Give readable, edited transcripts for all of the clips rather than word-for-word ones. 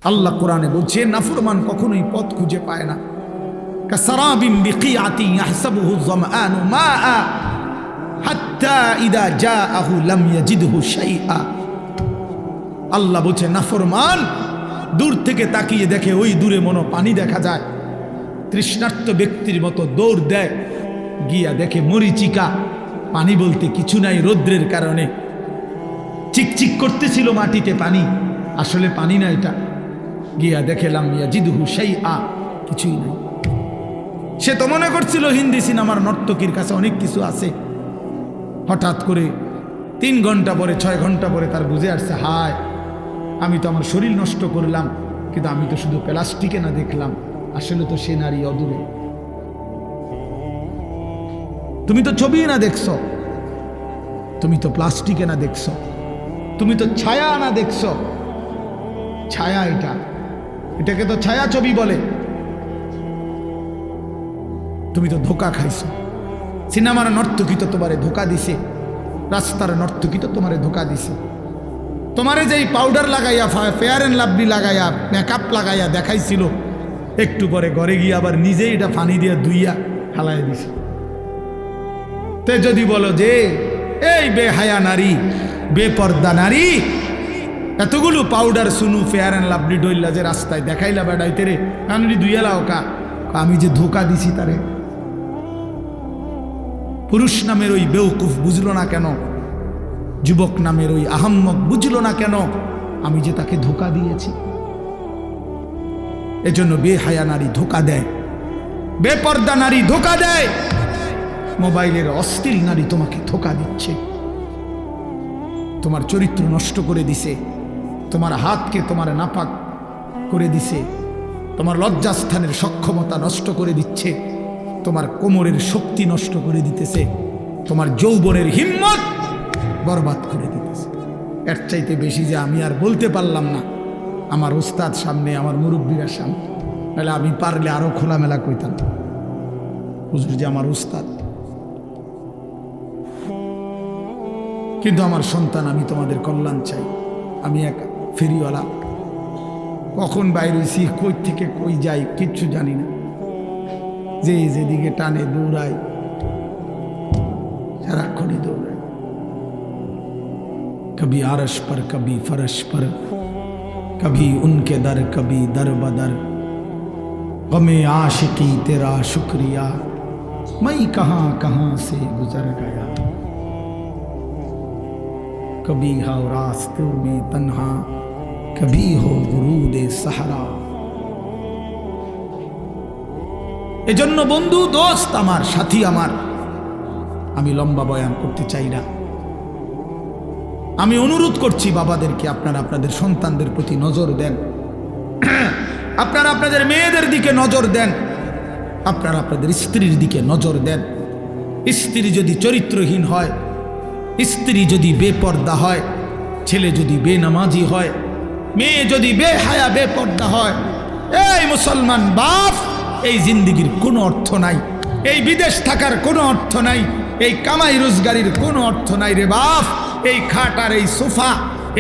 আল্লাহ কোরআনে বলছে নাফরমান কখনোই পথ খুঁজে পায় না। কাসারাবিন বিকিয়াতি ইয়াহসাবুহু যামআনু মাআ হাত্তা ইদা জাআহু লাম ইয়াজিদহু শাইআ। আল্লাহ বলছে নাফরমান দূর থেকে তাকিয়ে দেখে ওই দূরে মনো পানি দেখা যায়, তৃষ্ণার্ত ব্যক্তির মতো দৌড় দেয়, গিয়া দেখে মরিচিকা, পানি বলতে কিছু নাই, রৌদ্রের কারণে চিকচিক করতেছিল মাটিতে পানি, আসলে পানি না এটা। গিয়া দেখে লাম ইয়াজিদহু শাইআ, কিছুই নাই। সে তো মনে করছিল হিন্দি সিনেমার নর্তকীর কাছে অনেক কিছু আছে। হঠাৎ করে 3 ঘন্টা পরে 6 ঘন্টা পরে তার বুঝে আসছে, হায় আমি তো আমার শরীর নষ্ট করলাম, কিন্তু আমি তো শুধু প্লাস্টিকে না দেখলাম, আসলে তো সে নারী অদূরে। তুমি তো ছবি না দেখছ, তুমি তো প্লাস্টিকে না দেখছ, তুমি তো ছায়া না দেখছ। ছায়া এটাকে তো ছায়া ছবি বলে। তুমি তো ধোকা খাইছো। সিনেমার নর্তকী তো তোমারে ধোকা দিছে, রাস্তার নর্তকী তো তোমারে ধোকা দিছে। তোমারে যেই পাউডার লাগাইয়া, ফেয়ার অ্যান্ড লাভলি লাগাইয়া, মেকআপ লাগাইয়া দেখাইছিল, একটু পরে ঘরে গিয়ে আবার নিজেই এটা পানি দিয়ে ধুইয়া হালাই দিছে। তে যদি বলো যে এই বেহায়া নারী, বেপর্দা নারী, এতগুলো পাউডার সুনু ফেয়ার অ্যান্ড লাভলি ডইল্লা যে রাস্তায় দেখাইলা বেড়াইতে রে, আমি ধুইয়ালাও কা, আমি যে ধোকা দিছি তারে। পুরুষ নামের ওই বেউকুফ বুঝলো না কেন, যুবক নামের ওই আহাম্মক বুঝলো না কেন, আমি যে তাকে ধোকা দিয়েছি। এজন্য বেহায়া নারী ধোকা দেয়, বেপর্দা নারী ধোকা দেয়, মোবাইলের অশ্লীল নারী তোমাকে ধোকা দিচ্ছে, তোমার চরিত্র নষ্ট করে দিছে, তোমার হাতকে তোমার নাপাক করে দিছে, তোমার লজ্জাস্থানের সক্ষমতা নষ্ট করে দিচ্ছে, তোমার কোমরের শক্তি নষ্ট করে দিতেছে, তোমার যৌবনের হিম্মত বরবাদ করে দিতেছে। এর চাইতে বেশি যে আমি আর বলতে পারলাম না আমার ওস্তাদ সামনে, আমার মুরব্বীর সামনে, তাহলে আমি পারলে আরো খোলামেলা কইতাম, হুজুর যে আমার ওস্তাদ। কিন্তু আমার সন্তান, আমি তোমাদের কল্যাণ চাই। আমি এক ফেরিওয়ালা, কখন বাইরে হইছি, কই থেকে কই যাই কিচ্ছু জানি না, যে যেদিকে টানে দৌড়াই, সারাক্ষণই দৌড়াই, কবি আরশ पर कभी फरश पर, कभी उनके दर कभी दर बदर, गमे आशिकी तेरा शुक्रिया, मैं कहां कहां से गुजर गया, कभी हो रास्तों में तन्हा, कभी हो गुरूद सहरा। এজন্য বন্ধু, দোস্ত আমার, সাথী আমার, আমি লম্বা বয়ান করতে চাই না। আমি অনুরোধ করছি বাবাদেরকে, আপনারা আপনাদের সন্তানদের প্রতি নজর দেন, আপনারা আপনাদের মেয়েদের দিকে নজর দেন, আপনারা আপনাদের স্ত্রীর দিকে নজর দেন। স্ত্রী যদি চরিত্রহীন হয়, স্ত্রী যদি বেপর্দা হয়, ছেলে যদি বেনামাজি হয়, মেয়ে যদি বেহায়া বেপর্দা হয়, এই মুসলমান বাপ, এই জিন্দিগির কোনো অর্থ নাই, এই বিদেশ থাকার কোনো অর্থ নাই, এই কামাই রোজগারির কোনো অর্থ নাই রে বাপ। এই খাট আর এই সোফা,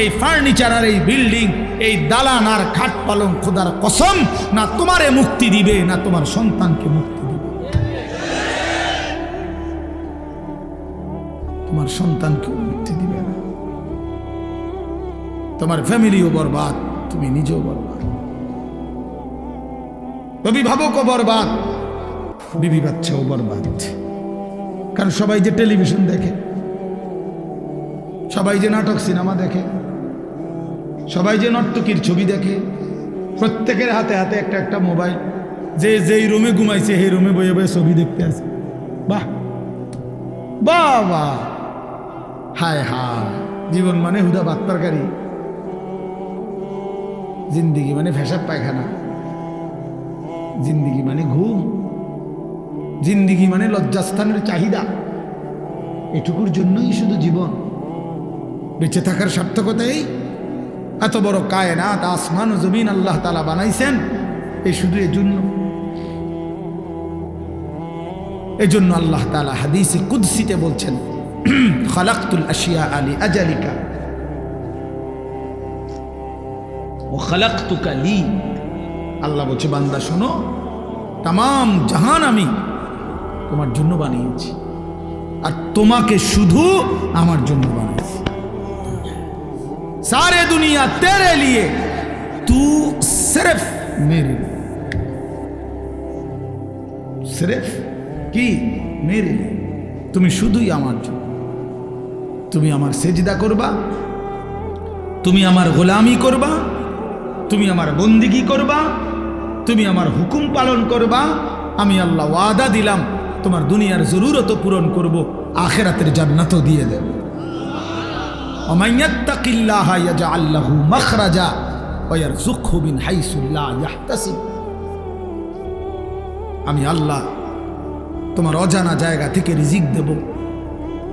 এই ফার্নিচার আর এই বিল্ডিং, এই দালান আর খাট পালং, খোদার কসম, না তোমারে মুক্তি দিবে, না তোমার সন্তানকে মুক্তি দিবে। তোমার সন্তানকে মুক্তি দিবে না, তোমার ফ্যামিলিও বরবাদ, তুমি নিজেও বরবাদ, অভিভাবকও বরবাদ, বিবি বাচ্চাও বরবাদ। কারণ সবাই যে টেলিভিশন দেখে, সবাই যে নাটক সিনেমা দেখে, সবাই যে নর্তকীর ছবি দেখে, প্রত্যেকের হাতে হাতে একটা একটা মোবাইল, যে যেই রুমে ঘুমাইছে সেই রুমে বয়ে বয়ে ছবি দেখতে আছে। বাহ বাহ বাহ, হায় হায়, জীবন মানে হুদা বাত্তারকারী, জিন্দিগি মানে ফেসাব পায়খানা, জিন্দিগি মানে ঘুম, জিন্দিগি মানে লজ্জাস্থানের চাহিদা। এটুকুর জন্যই শুধু জীবন, বেঁচে থাকার সার্থকতাই এত বড় কায়নাত, আসমান ও জমিন আল্লাহ তাআলা বানাইছেন এই শুধু এজন্য। এজন্য আল্লাহ তাআলা হাদিসে কুদসিতে বলছেন, খালাকতুল আশিয়া আলি আজালিকা ও খালাকতুকা লি। আল্লাহ বলছে বান্দা শোনো, তাম জাহান আমি তোমার জন্য বানিয়েছি, আর তোমাকে শুধু আমার জন্য বানিয়েছি। सारे दुनिया तेरे लिए, तू सिर्फ मेरे लिए, सिर्फ কি मेरे लिए, তুমি শুধুই আমার জন্য। তুমি আমার সেজদা করবা, তুমি আমার গোলামি করবা, তুমি আমার বন্দিগি করবা, তুমি আমার হুকুম পালন করবা। আমি আল্লাহ ওয়াদা দিলাম তোমার দুনিয়ার জরুরত পূরণ করব, আখিরাতের জান্নাতও দিয়ে দেব। ومن يتق الله يجعل له مخرجا ويرزقه من حيث لا يحتسب। আমি আল্লাহ তোমার অজানা জায়গা থেকে রিজিক দেব,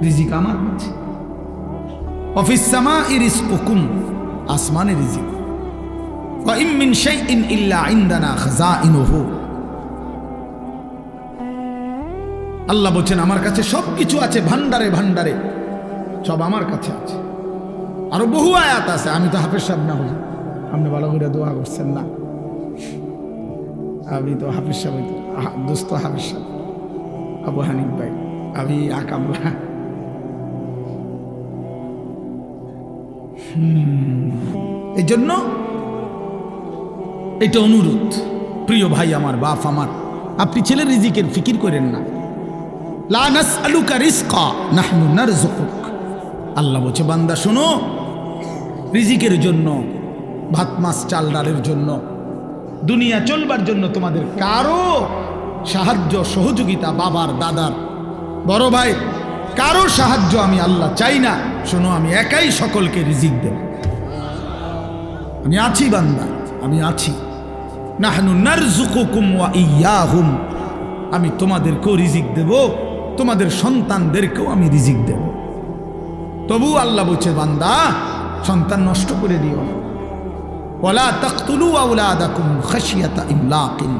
রিজিক আমার কাছে। ওয়াফিস সামাই রিজকুকুম, আসমানে রিজিক। ওয়া ইম মিন শাইইন ইল্লা ইনদানা খাযাইনুহু। আল্লাহ বলেন আমার কাছে সবকিছু আছে, ভান্ডারে ভান্ডারে সব আমার কাছে আছে। আরো বহু আয়াত আছে, আমি তো হাফেজ সাহেব না হই, আপনি ভালো করে দোয়া করছেন না। আমি তো হাফেজ সাহেব, দোস্ত হাফেজ সাহেব আবু হানিফ ভাই, আমি আকামরা। এই জন্য এটা অনুরোধ, প্রিয় ভাই আমার, বাপ আমার, আপনি ছেলের রিজিকের ফিকির করেন না। লা নাসআলুকা রিজকা নাহনু নারযুকুক। আল্লাহ বলছে বান্দা শোনো, রিজিকের জন্য, ভাত মাছ চাল ডালের জন্য, দুনিয়া চলবার জন্য তোমাদের কারো সাহায্য সহযোগিতা, বাবার দাদার বড় ভাই কারো সাহায্য আমি আল্লাহ চাই না। শোনো, আমি একাই সকলকে রিজিক দেব। আমি আছি বান্দা, আমি আছি। নাহনু নারযুকুকুম ওয়া ইয়্যাহুম। আমি তোমাদেরকেও রিজিক দেব, তোমাদের সন্তানদেরকেও আমি রিজিক দেব। তবু আল্লাহ বলছে বান্দা সন্তান নষ্ট করে দিও না। ওয়ালা তাকতুলু আওলাদাকুম খাশিয়াতা ইমলাকিন।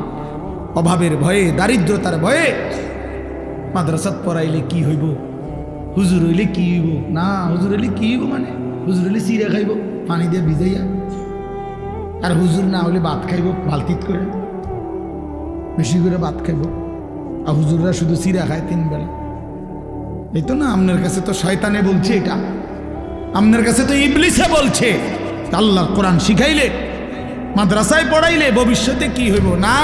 অভাবের ভয়ে, দারিদ্রতার ভয়ে মাদ্রাসাত পড়াইলে কি হইব, হুজুর হইলে কি হইব, না হুজুর হইলে কি হইব, মানে হুজুর হইলে চিরা খাইব পানি দিয়ে ভিজাইয়া, আর হুজুর না হলে ভাত খাইব বালতিত করে, বেশি করে ভাত খাইব। আর হুজুররা শুধু চিরা খায় 3 বেলা। এই তো না, আপনার কাছে তো শয়তানে বলছে, এটা আপনার কাছে তো ইবলিসে বলছে। আল্লাহর কোরআন শিখাইলে, মাদ্রাসায় পড়াইলে ভবিষ্যতে কি হইব, না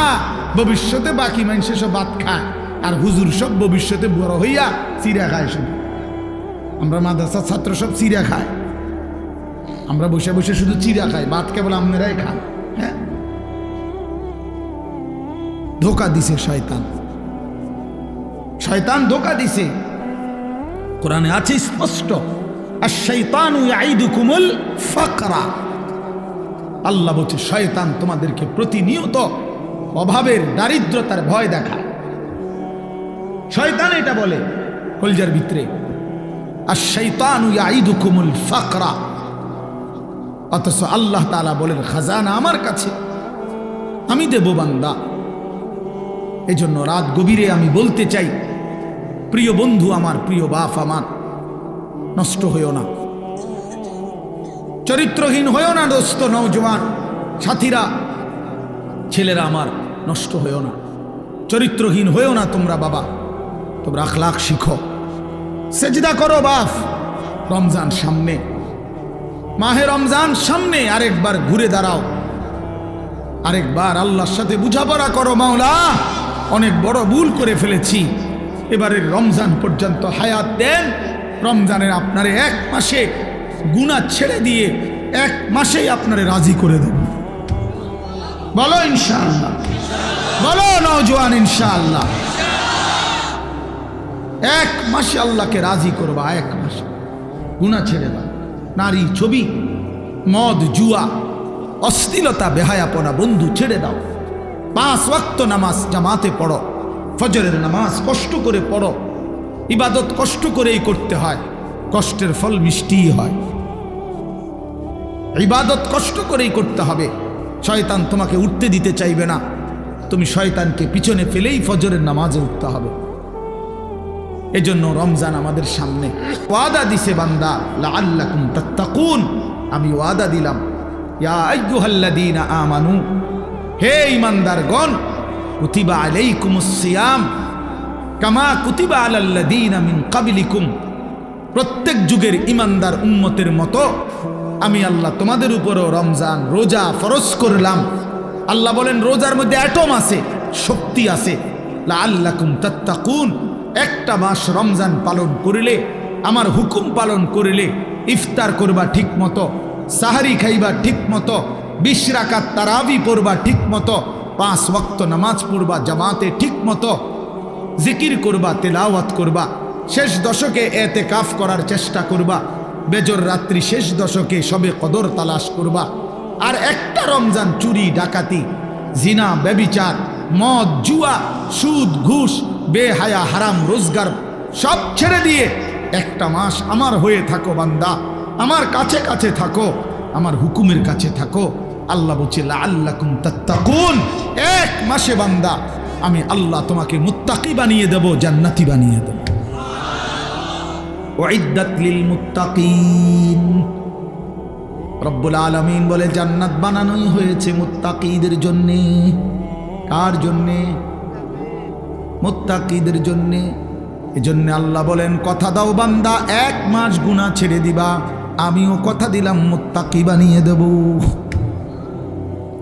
ভবিষ্যতে বাকি মানুষে সব ভাত খায়, আর হুজুর সব ভবিষ্যতে বড় হইয়া চিরা খায়। শুধু আমরা মাদ্রাসার ছাত্র সব চিরা খায়, আমরা বসে বসে শুধু চিরা খাই, ভাত কেবল আপনারাই খান। হ্যাঁ, ধোকা দিছে শয়তান, শয়তান ধোকা দিছে। কোরআনে আছে স্পষ্ট, আশ-শাইতানু ইয়াইদুকুমুল ফাকরা। আল্লাহ বলছে শয়তান তোমাদেরকে প্রতিনিয়ত অভাবের, দারিদ্রতার ভয় দেখায়। শয়তান এটা বলে কলজার ভিতরে, আশ-শাইতানু ইয়াইদুকুমুল ফাকরা। অথচ আল্লাহ তাআলা বলেন খাজানা আমার কাছে, আমি দেব বান্দা। এজন্য রাত গভীরে আমি বলতে চাই, প্রিয় বন্ধু আমার, প্রিয় বাপ আমার, নষ্ট হইও না, চরিত্রহীন হইও না দোস্ত, নওজোয়ান সাথীরা, ছেলেরা আমার, নষ্ট হইও না, চরিত্রহীন হইও না তোমরা। বাবা, তোমরা আখলাক শিখো, সেজদা করো। বাপ, রমজান সামনে, মাহে রমজান সামনে, আরেকবার ঘুরে দাঁড়াও, আরেকবার আল্লাহর সাথে বুঝাপড়া করো। মাওলা, অনেক বড় ভুল করে ফেলেছি, এবারের রমজান পর্যন্ত হায়াত দেন। রমজানের আপনারে 1 মাসে গুনাহ ছেড়ে দিয়ে 1 মাসেই আপনারে রাজি করে দেব। বলো ইনশাআল্লাহ, বলো নওজোয়ান ইনশাআল্লাহ। 1 মাসে আল্লাহকে রাজি করবা, 1 মাসে গুনাহ ছেড়ে দাও। নারী, ছবি, মদ, জুয়া, অশ্লীলতা, বেহায়াপনা বন্ধু ছেড়ে দাও। 5 ওয়াক্ত নামাজ জামাতে পড়ো, ফজরের নামাজ কষ্ট করে পড়ো। ইবাদত কষ্ট করেই করতে হয়, কষ্টের ফল মিষ্টিই হয়। ইবাদত কষ্ট করেই করতে হবে। শয়তান তোমাকে উঠতে দিতে চাইবে না, তুমি শয়তানকে পিছনে ফেলেই ফজরের নামাজে উঠতে হবে। এজন্য রমজান আমাদের সামনে, ওয়াদা দিছে বান্দা লাআল্লাকুম তাত্তাকুন। আমি ওয়াদা দিলাম ইয়া আইয়ুহাল্লাযীনা আমানু, হে ঈমানদারগণ, কুতিবা আলাইকুমুস সিয়াম কামা কুতিবা আলাল্লাযীনা মিন ক্বাবলিকুম, প্রত্যেক যুগের ঈমানদার উম্মতের মতো আমি আল্লাহ তোমাদের উপরও রমজান রোজা ফরজ করলাম। আল্লাহ বলেন রোজার মধ্যে অ্যাটম আছে, শক্তি আছে। লাআল্লাকুম তাত্তাকুন, একটা মাস রমজান পালন করিলে, আমার হুকুম পালন করিলে, ইফতার করবা ঠিক মতো, সাহারি খাইবা ঠিক মতো, 20 রাকাত তারাবি পড়বা ঠিক মতো, 5 ওয়াক্ত নামাজ পড়বা জামাতে ঠিক মতো, জিকির করবা, তেলাওয়াত করবা, শেষ দশকে এতেকাফ করার চেষ্টা করবা, বেজর রাত্রি শেষ দশকে সবে কদর তালাশ করবা। আর একটা রমজান চুরি ডাকাতি জিনা ব্যভিচার মদ জুয়া সুদ ঘুষ বেহায়া হারাম রোজগার সব ছেড়ে দিয়ে একটা মাস আমার হয়ে থাকো বান্দা, আমার কাছে কাছে থাকো, আমার হুকুমের কাছে থাকো। আল্লাহ বলছে লাআল্লাকুম তাত্তাকুন, এক মাসে বান্দা আমি আল্লাহ তোমাকে মুত্তাকি বানিয়ে দেব, জান্নাতি বানিয়ে দেব। উইদ্দাত লিল মুত্তাকিন, রব্বুল আলামিন বলে জান্নাত বানানোই হয়েছে মুত্তাকিদের জন্য। কার জন্য? মুত্তাকিদের জন্য। এজন্য আল্লাহ বলেন কথা দাও বান্দা, 1 মাস গুনাহ ছেড়ে দিবা, আমিও কথা দিলাম মুত্তাকি বানিয়ে দেব।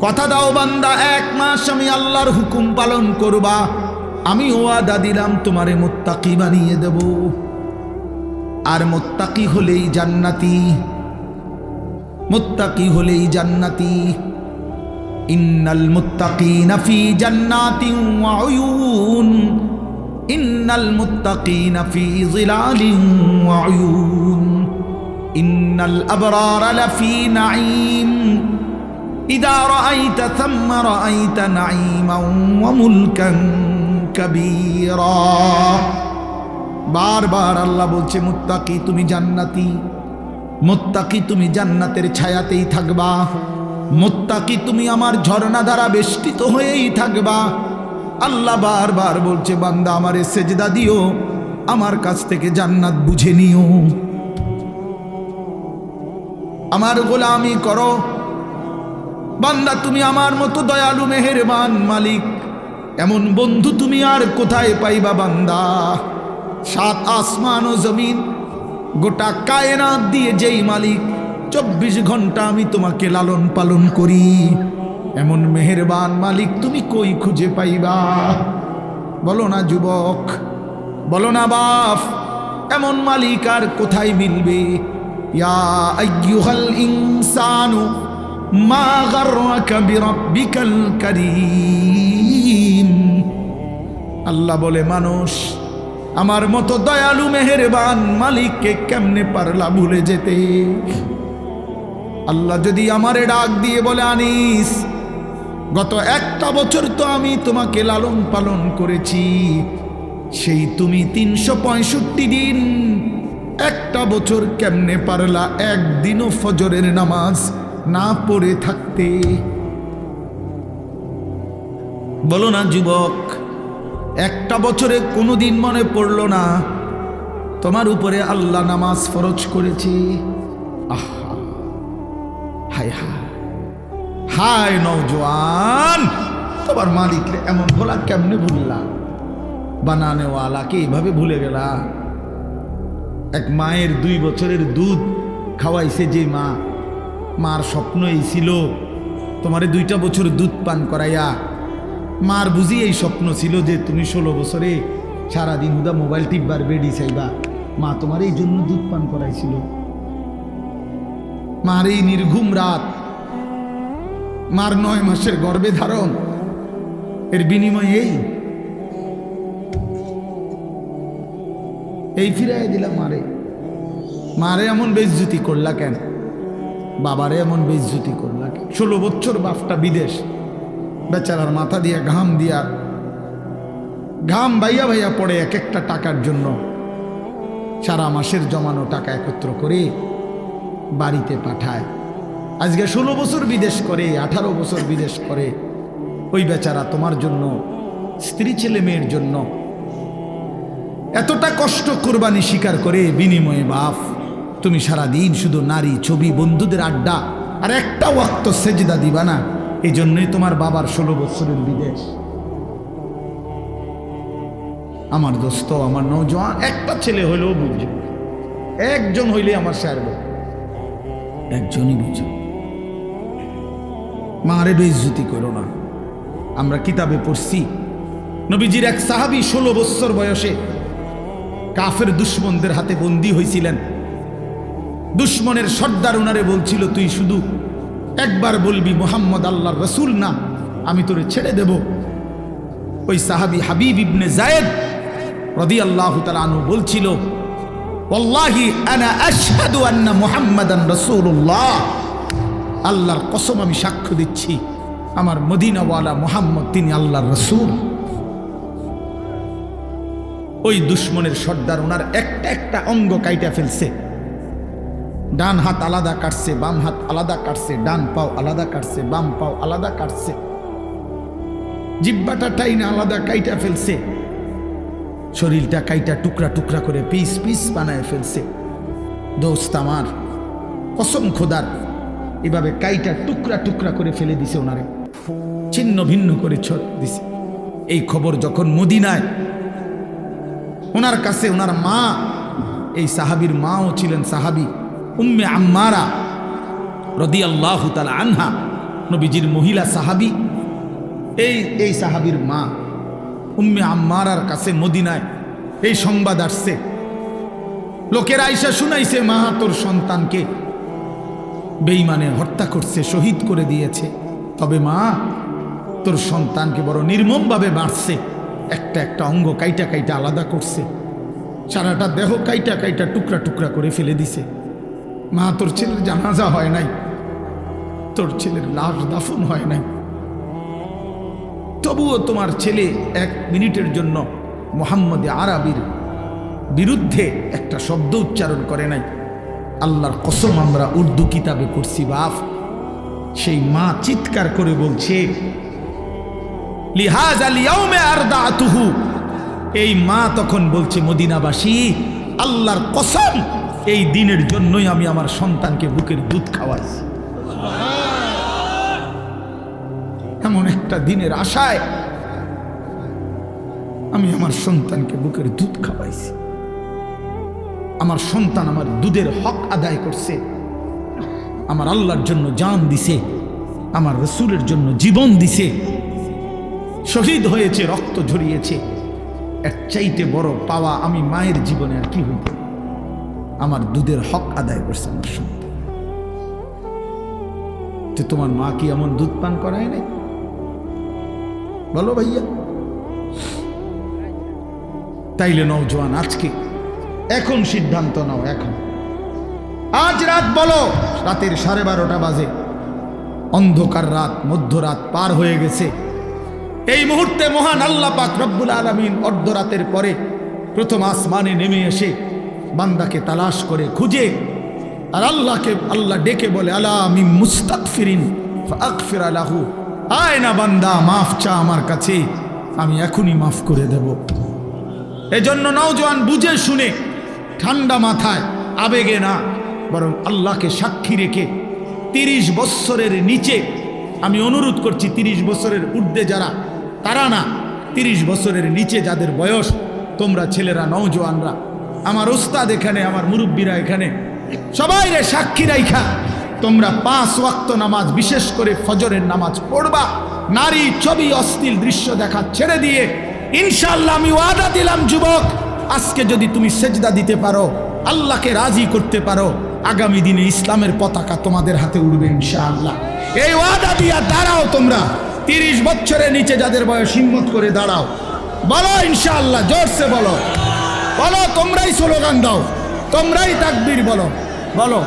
কথা দাও বান্দা, 1 মাস আমি আল্লাহর হুকুম পালন করবা, আমি ওয়াদা দিলাম তোমারে মুত্তাকি বানিয়ে দেব। আর মুত্তাকি হলেই জান্নাতি, মুত্তাকি হলেই জান্নাতি। ইন্নাল মুত্তাকিনা ফি জান্নাতিন ওয়া উয়ুন, ইন্নাল মুত্তাকিনা ফি যিলালিন ওয়া উয়ুন, ইন্নাল আবরারা লাফি নাঈম, ইযা রাআইতা থাম্মা রাআইতা নাঈমান ওয়া মুলকান কাবীরা। বারবার আল্লাহ বলছে মুত্তাকি তুমি জান্নাতি, মুত্তাকি তুমি জান্নাতের ছায়াতেই থাকবা, মুত্তাকি তুমি আমার ঝর্ণা দ্বারা বেষ্টিত হয়েই থাকবা। আল্লাহ বারবার বলছে বান্দা আমারে সেজদা দিও, আমার কাছ থেকে জান্নাত বুঝে নিও, আমার গোলামি করো। বান্দা তুমি আমার মতো দয়ালু মেহেরবান মালিক, এমন বন্ধু তুমি আর কোথায় পাইবা বান্দা? 7 আসমান ও জমিন গোটা কায়নাত দিয়ে যেই মালিক 24 ঘন্টা আমি তোমাকে লালন পালন করি, এমন মেহেরবান মালিক তুমি কই খুঁজে পাইবা? বলো না যুবক, বলো না বাপ, এমন মালিক আর কোথায় মিলবে? ইয়া আইয়ুহাল ইনসানু মা গাররাকা বিরাব্বিকাল কারীম। আল্লাহ বলে মানুষ আমার মতো দয়ালু মেহেরবান মালিককে কেমনে পারলা ভুলে যেতে? আল্লাহ যদি আমারে ডাক দিয়ে বলে আনিস গত 1টা বছর তো আমি তোমাকে লালন পালন করেছি, সেই তুমি 365 দিন 1টা বছর কেমনে পারলা একদিনও ফজরের নামাজ না পড়ে থাকতে? বলো না যুবক, 1টা বছরে কোনোদিন মনে পড়লো না তোমার উপরে আল্লাহ নামাজ ফরজ করেছে? আহা হায় হায় হায় নওজোয়ান, তোমার মালিকরে এমন ভোলা কেমনে ভুললা? বানানেওয়ালাকে এইভাবে ভুলে গেলা? এক মায়ের 2 বছরের দুধ খাওয়াইছে যে মা, মার স্বপ্ন এই ছিল তোমারে 2টা বছর দুধ পান করাইয়া। মার বুঝি এই স্বপ্ন ছিল যে তুমি 16 বছরে সারাদিন হুদা মোবাইল টিপবার বেডি চাইবা, মা তোমার এই জন্য দুধ পান করাইছিল। মার এই নির্ঘুম রাত, মার 9 মাসের গর্ভে ধারণ, এর বিনিময়ে এই ফিরাই দিলাম মারে। মারে এমন বেইজ্জতি করলা কেন? বাবারে এমন বেইজ্জতি করলা কেন? 16 বছর বাপটা বিদেশ, বেচারার মাথা দিয়া ঘাম বাইয়া বাইয়া পড়ে এক একটা টাকার জন্য। সারা মাসের জমানো টাকা একত্র করে বাড়িতে পাঠায়। আজকে 16 বছর বিদেশ করে, 18 বছর বিদেশ করে। ওই বেচারা তোমার জন্য, স্ত্রী ছেলে মেয়ের জন্য এতটা কষ্ট কোরবানি স্বীকার করে, বিনিময়ে বাপ তুমি সারাদিন শুধু নারী ছবি বন্ধুদের আড্ডা আর একটা ওয়াক্ত সেজদা দিবা না, এই জন্যই তোমার বাবার 16 বছরের বিদেশ। আমার দোস্ত, আমার নওজোয়ান, একটা ছেলে হইলেও বুঝছো, একজন হইলে আমার সারব, একজনই বুঝো। মারে বেইজ্জতি করো না। আমরা কিতাবে পড়ছি নবীজির এক সাহাবী 16 বছর বয়সে কাফের দুশ্মনদের হাতে বন্দী হয়েছিলেন। দুশ্মনের সর্দার ওনারে বলছিল, তুই শুধু একবার বলবি মুহাম্মদ আল্লাহর রাসূল না, আমি তোরে ছেড়ে দেব। ওই সাহাবী হাবিব ইবনে যায়েদ রাদিয়াল্লাহু তাআলা আনহু বলছিল, ওয়াল্লাহি আনা আশহাদু আন্না মুহাম্মাদান রাসূলুল্লাহ, আল্লাহর কসম আমি সাক্ষ্য দিচ্ছি আমার মদিনাওয়ালা মুহাম্মদ তিনি আল্লাহর রাসূল। ওই দুশ্মনের সর্দার ওনার একটা একটা অঙ্গ কাইটা ফেলছে। ডান হাত আলাদা কাটছে, বাম হাত আলাদা কাটছে, ডান পাও আলাদা কাটছে, বাম পাও আলাদা কাটছে, জিহ্বাটা টাইনা আলাদা কাইটা ফেলছে, শরীরটা কাইটা টুকরা টুকরা করে পিস পিস বানায় ফেলছে। দোস্ত আমার, কসম খোদার, এভাবে কাইটা টুকরা টুকরা করে ফেলে দিছে, ওনারে ছিন্ন ভিন্ন করে দিছে। এই খবর যখন মদিনায় ওনার কাছে, ওনার মা, এই সাহাবীর মাও ছিলেন সাহাবী উম্মে আম্মারা রাদিয়াল্লাহু তাআলা আনহা, নবীজির মহিলা সাহাবী। এই সাহাবীর মা উম্মে আম্মারার কাছে মদিনায় এই সংবাদ আসছে। লোকেরা আইসা শুনাইছে, মা তোর সন্তানকে বেঈমানে হত্যা করছে, শহীদ করে দিয়েছে। তবে মা, তোর সন্তানকে বড় নির্মমভাবে মারছে, একটা একটা অঙ্গ কাইটা কাইটা আলাদা করছে, সারাটা দেহ কাইটা কাইটা টুকরা টুকরা করে ফেলে দিছে। মা, তোর ছেলের জানাজা হয় নাই, তোর ছেলের লাশ দাফন হয় নাই, তবুও তোমার ছেলে 1 মিনিটের জন্য মুহাম্মদে আরবির বিরুদ্ধে একটা শব্দ উচ্চারণ করে নাই। আল্লাহর কসম আমরা উর্দু কিতাবে পড়ছি বাপ। সেই মা চিৎকার করে বলছে, লিহাযাল ইয়াউমে আরদাতুহু, এই মা তখন বলছে, মদিনাবাসী, আল্লাহর কসম এই দিনের জন্যই আমি আমার সন্তানকে বুকের দুধ খাওয়াইছি। এমন একটা দিনের আশায় আমি আমার সন্তানকে বুকের দুধ খাওয়াইছি। আমার সন্তান আমার দুধের হক আদায় করছে, আমার আল্লাহর জন্য জান দিছে, আমার রাসূলের জন্য জীবন দিছে, শহীদ হয়েছে, রক্ত ঝরিয়েছে। এর চাইতে বড় পাওয়া আমি মায়ের জীবনে আর কি হইতে? আমার দুধের হক আদায় করছে আমার সন্তান। তো তোমার মা কি এমন দুধ পান করায় নাই? বলো ভাইয়া। তাইলে নওজোয়ান, আজকে এখন সিদ্ধান্ত নাও, এখন আজ রাত, বলো রাতের 12:30 বাজে, অন্ধকার রাত, মধ্যরাত পার হয়ে গেছে। এই মুহূর্তে মহান আল্লাহ পাক রব্বুল আলামিন অর্ধরাতের পরে প্রথম আসমানে নেমে এসে বান্দাকে তালাশ করে খুঁজে, আর আল্লাহ ডেকে বলে, আলা মিন মুস্তাগফিরিন ফাগফির লাহু, আয় না বান্দা, মাফ চা আমার কাছে, আমি এখনই মাফ করে দেব। এজন্য নওজোয়ান বুঝে শুনে ঠান্ডা মাথায়, আবেগে না, বরং আল্লাহকে সাক্ষী রেখে 30 বছরের নিচে, আমি অনুরোধ করছি 30 বছরের ঊর্ধ্বে যারা, তারা না, 30 বছরের নিচে যাদের বয়স, তোমরা ছেলেরা, নওজোয়ানরা, আমার উস্তাদ এখানে, আমার মুরব্বীরা এখানে, সবাই রে সাক্ষী রাইখা তোমরা 5 ওয়াক্ত নামাজ, বিশেষ করে ফজরের নামাজ পড়বা। নারী, ছবি, অশ্লীল দৃশ্য দেখা ছেড়ে দিয়ে, ইনশাআল্লাহ আমি ওয়াদা দিলাম যুবক, আজকে যদি তুমি সেজদা দিতে পারো, আল্লাহকে রাজি করতে পারো, আগামী দিনে ইসলামের পতাকা তোমাদের হাতে উড়বে ইনশাআল্লাহ। এই ওয়াদা দিয়া দাঁড়াও তোমরা। 30 বছরের নিচে যাদের বয়স, হিম্মত করে দাঁড়াও, বলো ইনশাআল্লাহ, জোরসে বলো, বলো, তোমরাই স্লোগান দাও, তোমরাই তাকবীর বলো, বলো।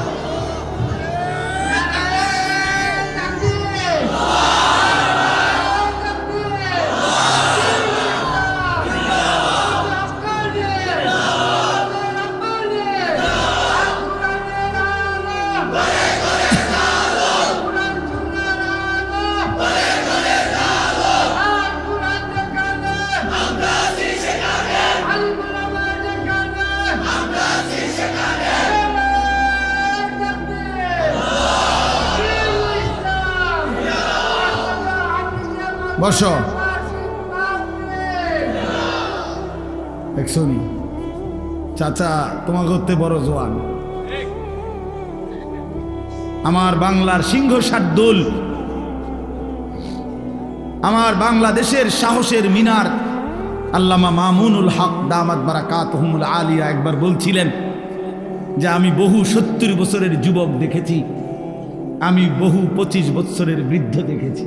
বসো। দেখছো নি চাচা তোমাকে হতে বড় জোয়ান, আমার বাংলার সিংহ শার্দুল, আমার বাংলাদেশের সাহসের মিনার আল্লামা মামুনুল হক দামাত বারাকাতুহুমুল আলিয়া একবার বলছিলেন যে আমি বহু 70 বছরের যুবক দেখেছি, আমি বহু 25 বছরের বৃদ্ধ দেখেছি।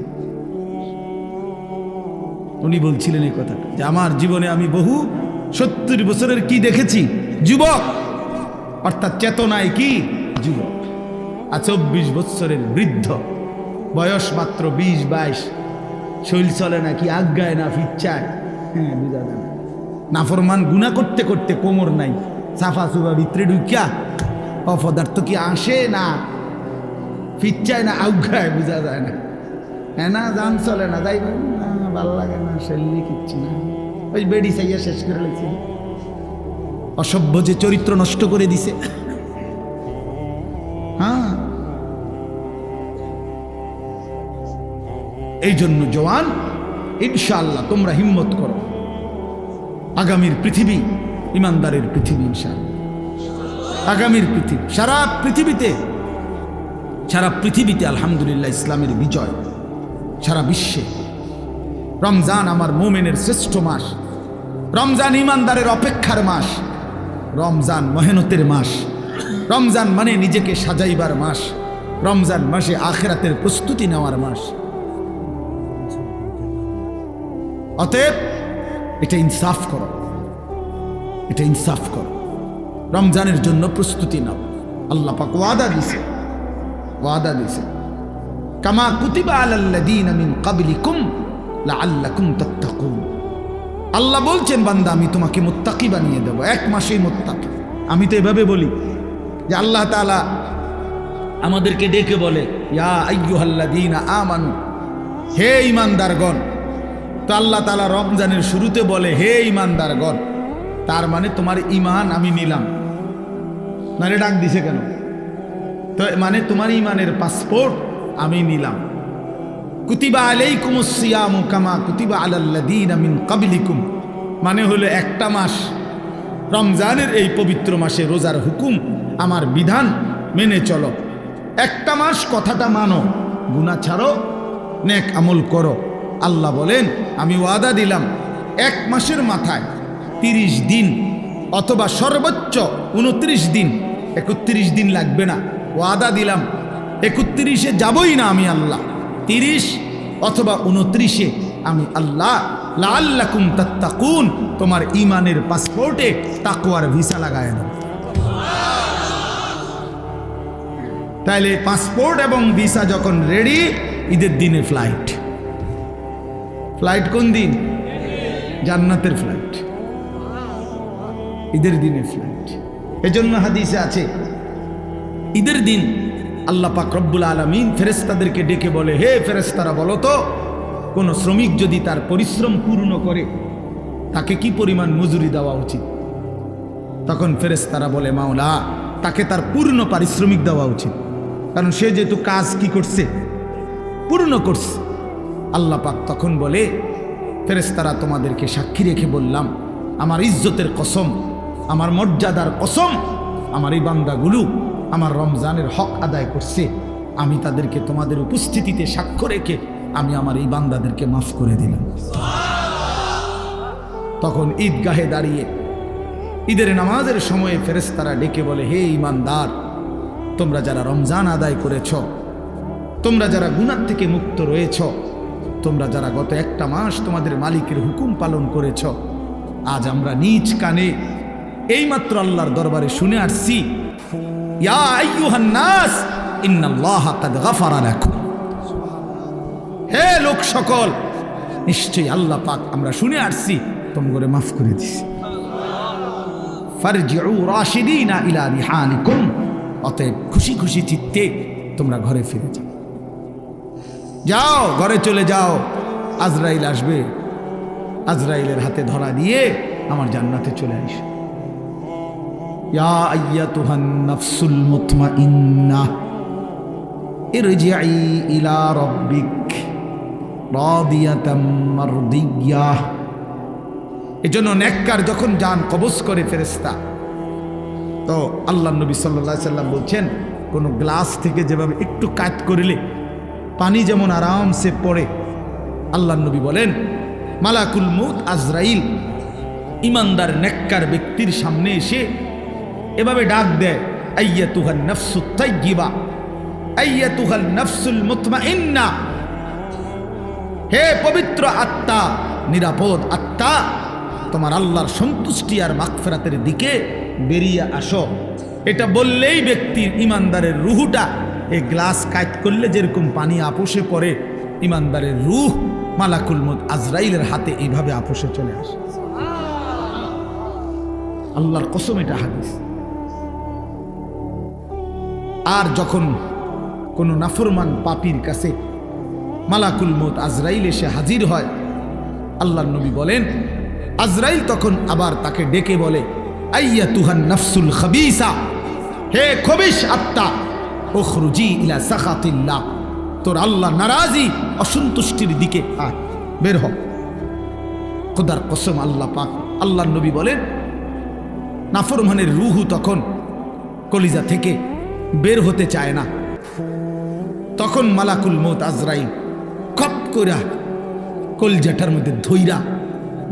উনি বলছিলেন এই কথাটা যে আমার জীবনে আমি বহু 70 বছরের কি দেখেছি, যুবক, অর্থাৎ চেতনায় কি যুবক, আর 24 বছরের বৃদ্ধ, বয়স মাত্র 20-22, শৈল চলে না কি আজ্ঞায় না ফিচ্ছায়, হ্যাঁ বুঝা যায় না, নাফরমান গুনাহ করতে করতে কোমর নাই, সাফা সুফা ভিতরে ঢুকিয়া অপদার্থ কি আসে না ফিচ্ছায় না আজ্ঞায়, বুঝা যায় না, হ্যাঁ না জান চলে না, যাই না ভাল লাগে না, শৈলী কিচ্ছু না, ওই বেডি চাইয়া শেষ করে লেগেছে, অসভ্য যে চরিত্র নষ্ট করে দিছে। হ্যাঁ এই জন্য জওয়ান ইনশাআল্লাহ তোমরা হিম্মত করো, আগামীর পৃথিবী ইমানদারের পৃথিবী, ইনশাআল্লাহ আগামীর পৃথিবী, সারা পৃথিবীতে আলহামদুলিল্লাহ ইসলামের বিজয়, সারা বিশ্বে। রমজান আমার মোমেনের শ্রেষ্ঠ মাস, রমজান ইমানদারের অপেক্ষার মাস, রমজান মেহনতের মাস, রমজান মানে নিজেকে সাজাইবার মাস, রমজান মাসে আখিরাতের প্রস্তুতি নেওয়ার মাস। অতএব এটা ইনসাফ করো, এটা ইনসাফ করো, রমজানের জন্য প্রস্তুতি নাও। আল্লাহ পাক ওয়াদা দিছে কামা কুতিবা আলাল্লাযীনা মিন ক্বাবলিকুম লাআল্লাকুম তাত্তাকুন। আল্লাহ বলছেন বান্দা আমি তোমাকে মুত্তাকি বানিয়ে দেব, এক মাসেই মুত্তাকি। আমি তো এভাবে বলি যে আল্লাহ তাআলা আমাদেরকে ডেকে বলে ইয়া আইয়ুহাল্লাযীনা আমানু, হে ঈমানদারগণ। তো আল্লাহ তাআলা রমজানের শুরুতে বলে হে ঈমানদারগণ, তার মানে তোমার ঈমান আমি নিলাম, মানে ডাক দিছে কেন? তো মানে তোমার ঈমানের পাসপোর্ট আমি নিলাম। কুতিবা আলাইকুমুস সিয়ামু কামা কুতিবা আলাল্লাযীনা মিন ক্বাবলিকুম, মানে হলো একটা মাস, রমজানের এই পবিত্র মাসে রোজার হুকুম, আমার বিধান মেনে চলো। একটা মাস কথাটা মানো, গুনাহ ছাড়ো, নেক আমল করো। আল্লাহ বলেন আমি ওয়াদা দিলাম এক মাসের মাথায় 30 দিন অথবা সর্বোচ্চ 29 দিন, 31 দিন লাগবে না, ওয়াদা দিলাম 31-এ যাবই না আমি আল্লাহ, 30 অথবা 29-এ আমি আল্লাহ লাআল্লাকুম তাত্তাকুন, তোমার ঈমানের পাসপোর্টে তাকওয়ার ভিসা লাগায় দাও। তাইলে পাসপোর্ট এবং ভিসা যখন রেডি, ঈদের দিনে ফ্লাইট কোন দিন? জান্নাতের ফ্লাইট, ঈদের দিনে ফ্লাইট। এজন্য হাদিসে আছে ঈদের দিন আল্লাহ পাক রব্বুল আলামিন ফেরেশতাদেরকে ডেকে বলে হে ফেরেশতারা বলো তো, কোন শ্রমিক যদি তার পরিশ্রম পূর্ণ করে তাকে কি পরিমাণ মজুরি দেওয়া উচিত? তখন ফেরেশতারা বলে মাওলা, তাকে তার পূর্ণ পারিশ্রমিক দেওয়া উচিত, কারণ সে যেহেতু কাজ কি করছে, পূর্ণ করছে। আল্লাহ পাক তখন বলে ফেরেশতারা তোমাদেরকে সাক্ষী রেখে বললাম, আমার ইজ্জতের কসম, আমার মর্যাদার কসম, আমার এই বান্দাগুলো আমার রমজানের হক আদায় করছে, আমি তাদেরকে তোমাদের উপস্থিতিতে সাক্ষ্য রেখে আমি আমার এই বান্দাদেরকে মাফ করে দিলাম। তখন ঈদগাহে দাঁড়িয়ে ঈদের নামাজের সময়ে ফেরেশতারা ডেকে বলে হে ঈমানদার, তোমরা যারা রমজান আদায় করেছ, তোমরা যারা গুনাহ থেকে মুক্ত রয়েছ, তোমরা যারা গত একটা মাস তোমাদের মালিকের হুকুম পালন করেছ, আজ আমরা নিজ কানে এইমাত্র আল্লাহর দরবারে শুনে আসছি ইয়া আইয়ুহান নাস ইন্নাল্লাহা কাদ গাফারা লাকুম, হে লোক সকল, নিশ্চয়ই আল্লাহ পাক আমরা শুনে আসছি তোমাকে মাফ করে দিছি। ফারজিউ রাশিদিনা ইলা রিহালিকুম, অতএব খুশি খুশি চিত্তে তোমরা ঘরে ফিরে যাও, যাও ঘরে চলে যাও। আজরাইল আসবে, আজরাইলের হাতে ধরা দিয়ে আমার জান্নাতে চলে আসো। ইয়া আইয়াতুহান নাফসুল মুতমাইন্নাহ ইরজিই ইলা রাব্বিক রাদিয়াতাম মারদিয়াহ। এজন্য নেককার যখন জান কবজ করে ফেরেশতা, তো আল্লাহ নবী সাল্লাল্লাহু আলাইহি সাল্লাম বলছেন, কোনো গ্লাস থেকে যেভাবে একটু কাট করলে পানি যেমন আরামসে পড়ে, আল্লাহ নবী বলেন মালাকুল মউত আজরাইল ইমানদার নেককার ব্যক্তির সামনে এসে এভাবে ডাক দেয়, আইয়াতুহান নাফসুত তাইয়্যিবা, আইয়াতুহান নাফসুল মুতমাইন্না, হে পবিত্র আত্মা, নিরাপদ আত্মা, তোমার আল্লাহর সন্তুষ্টি আর মাগফিরাতের দিকে বেরিয়ে আসো। এটা বললেই ব্যক্তির ইমানদারের রুহটা এই গ্লাস কাট করলে যেরকম পানি আপোষে পড়ে, ইমানদারের রুহ মালাকুল মউত আজরাইলের হাতে এইভাবে আপোষে চলে আসে। আল্লাহর কসম, এটা হাদিস। আর যখন কোনো নাফরমান পাপীর কাছে মালাকুল মউত আজরাইল এসে হাজির হয়, আল্লাহর নবী বলেন আজরাইল তখন আবার তাকে ডেকে বলে, আইয়াতুহান নাফসুল খাবিসা, হে খবিশ আত্মা, উখরুজি ইলা সাখাতিল্লাহ, তোর আল্লাহ নারাজি অসন্তুষ্টির দিকে আয়, বের হ। খোদার কসম, আল্লাহ পাক, আল্লাহর নবী বলেন নাফরমানের রুহু তখন কলিজা থেকে বের হতে চায় না। তখন মালাকুল মউত আজরাইল কপ কইরা কলজাটার মধ্যে ধইরা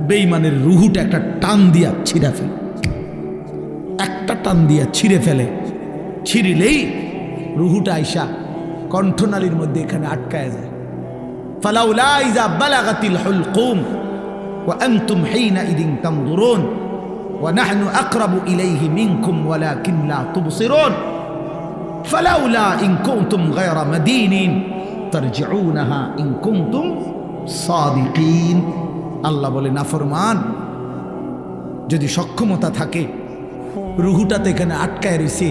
বেঈমানের রুহুটা একটা টান দিয়া ছিঁড়া ফেলে, একটা টান দিয়া ছিঁড়ে ফেলে। ছিঁড়িলেই রুহুটা আইসা কণ্ঠনালীর মধ্যে এখানে আটকায় যায়। ফালাউলা ইযা বালাগাতিল হুলকুম ওয়া আনতুম হিনাইযিন তানজুরুন ওয়া নাহনু আকরাবু ইলাইহি মিনকুম ওয়ালাকিন লা তুবসিরুন ফালাউলা ইন কুনতুম গায়রা মাদিনিন তারজিউনাহা ইন কুনতুম সাদিকিন। আল্লাহ বলে নাফরমান যদি সক্ষমতা থাকে, রুহুটাতে এখানে আটকায় রয়েছে,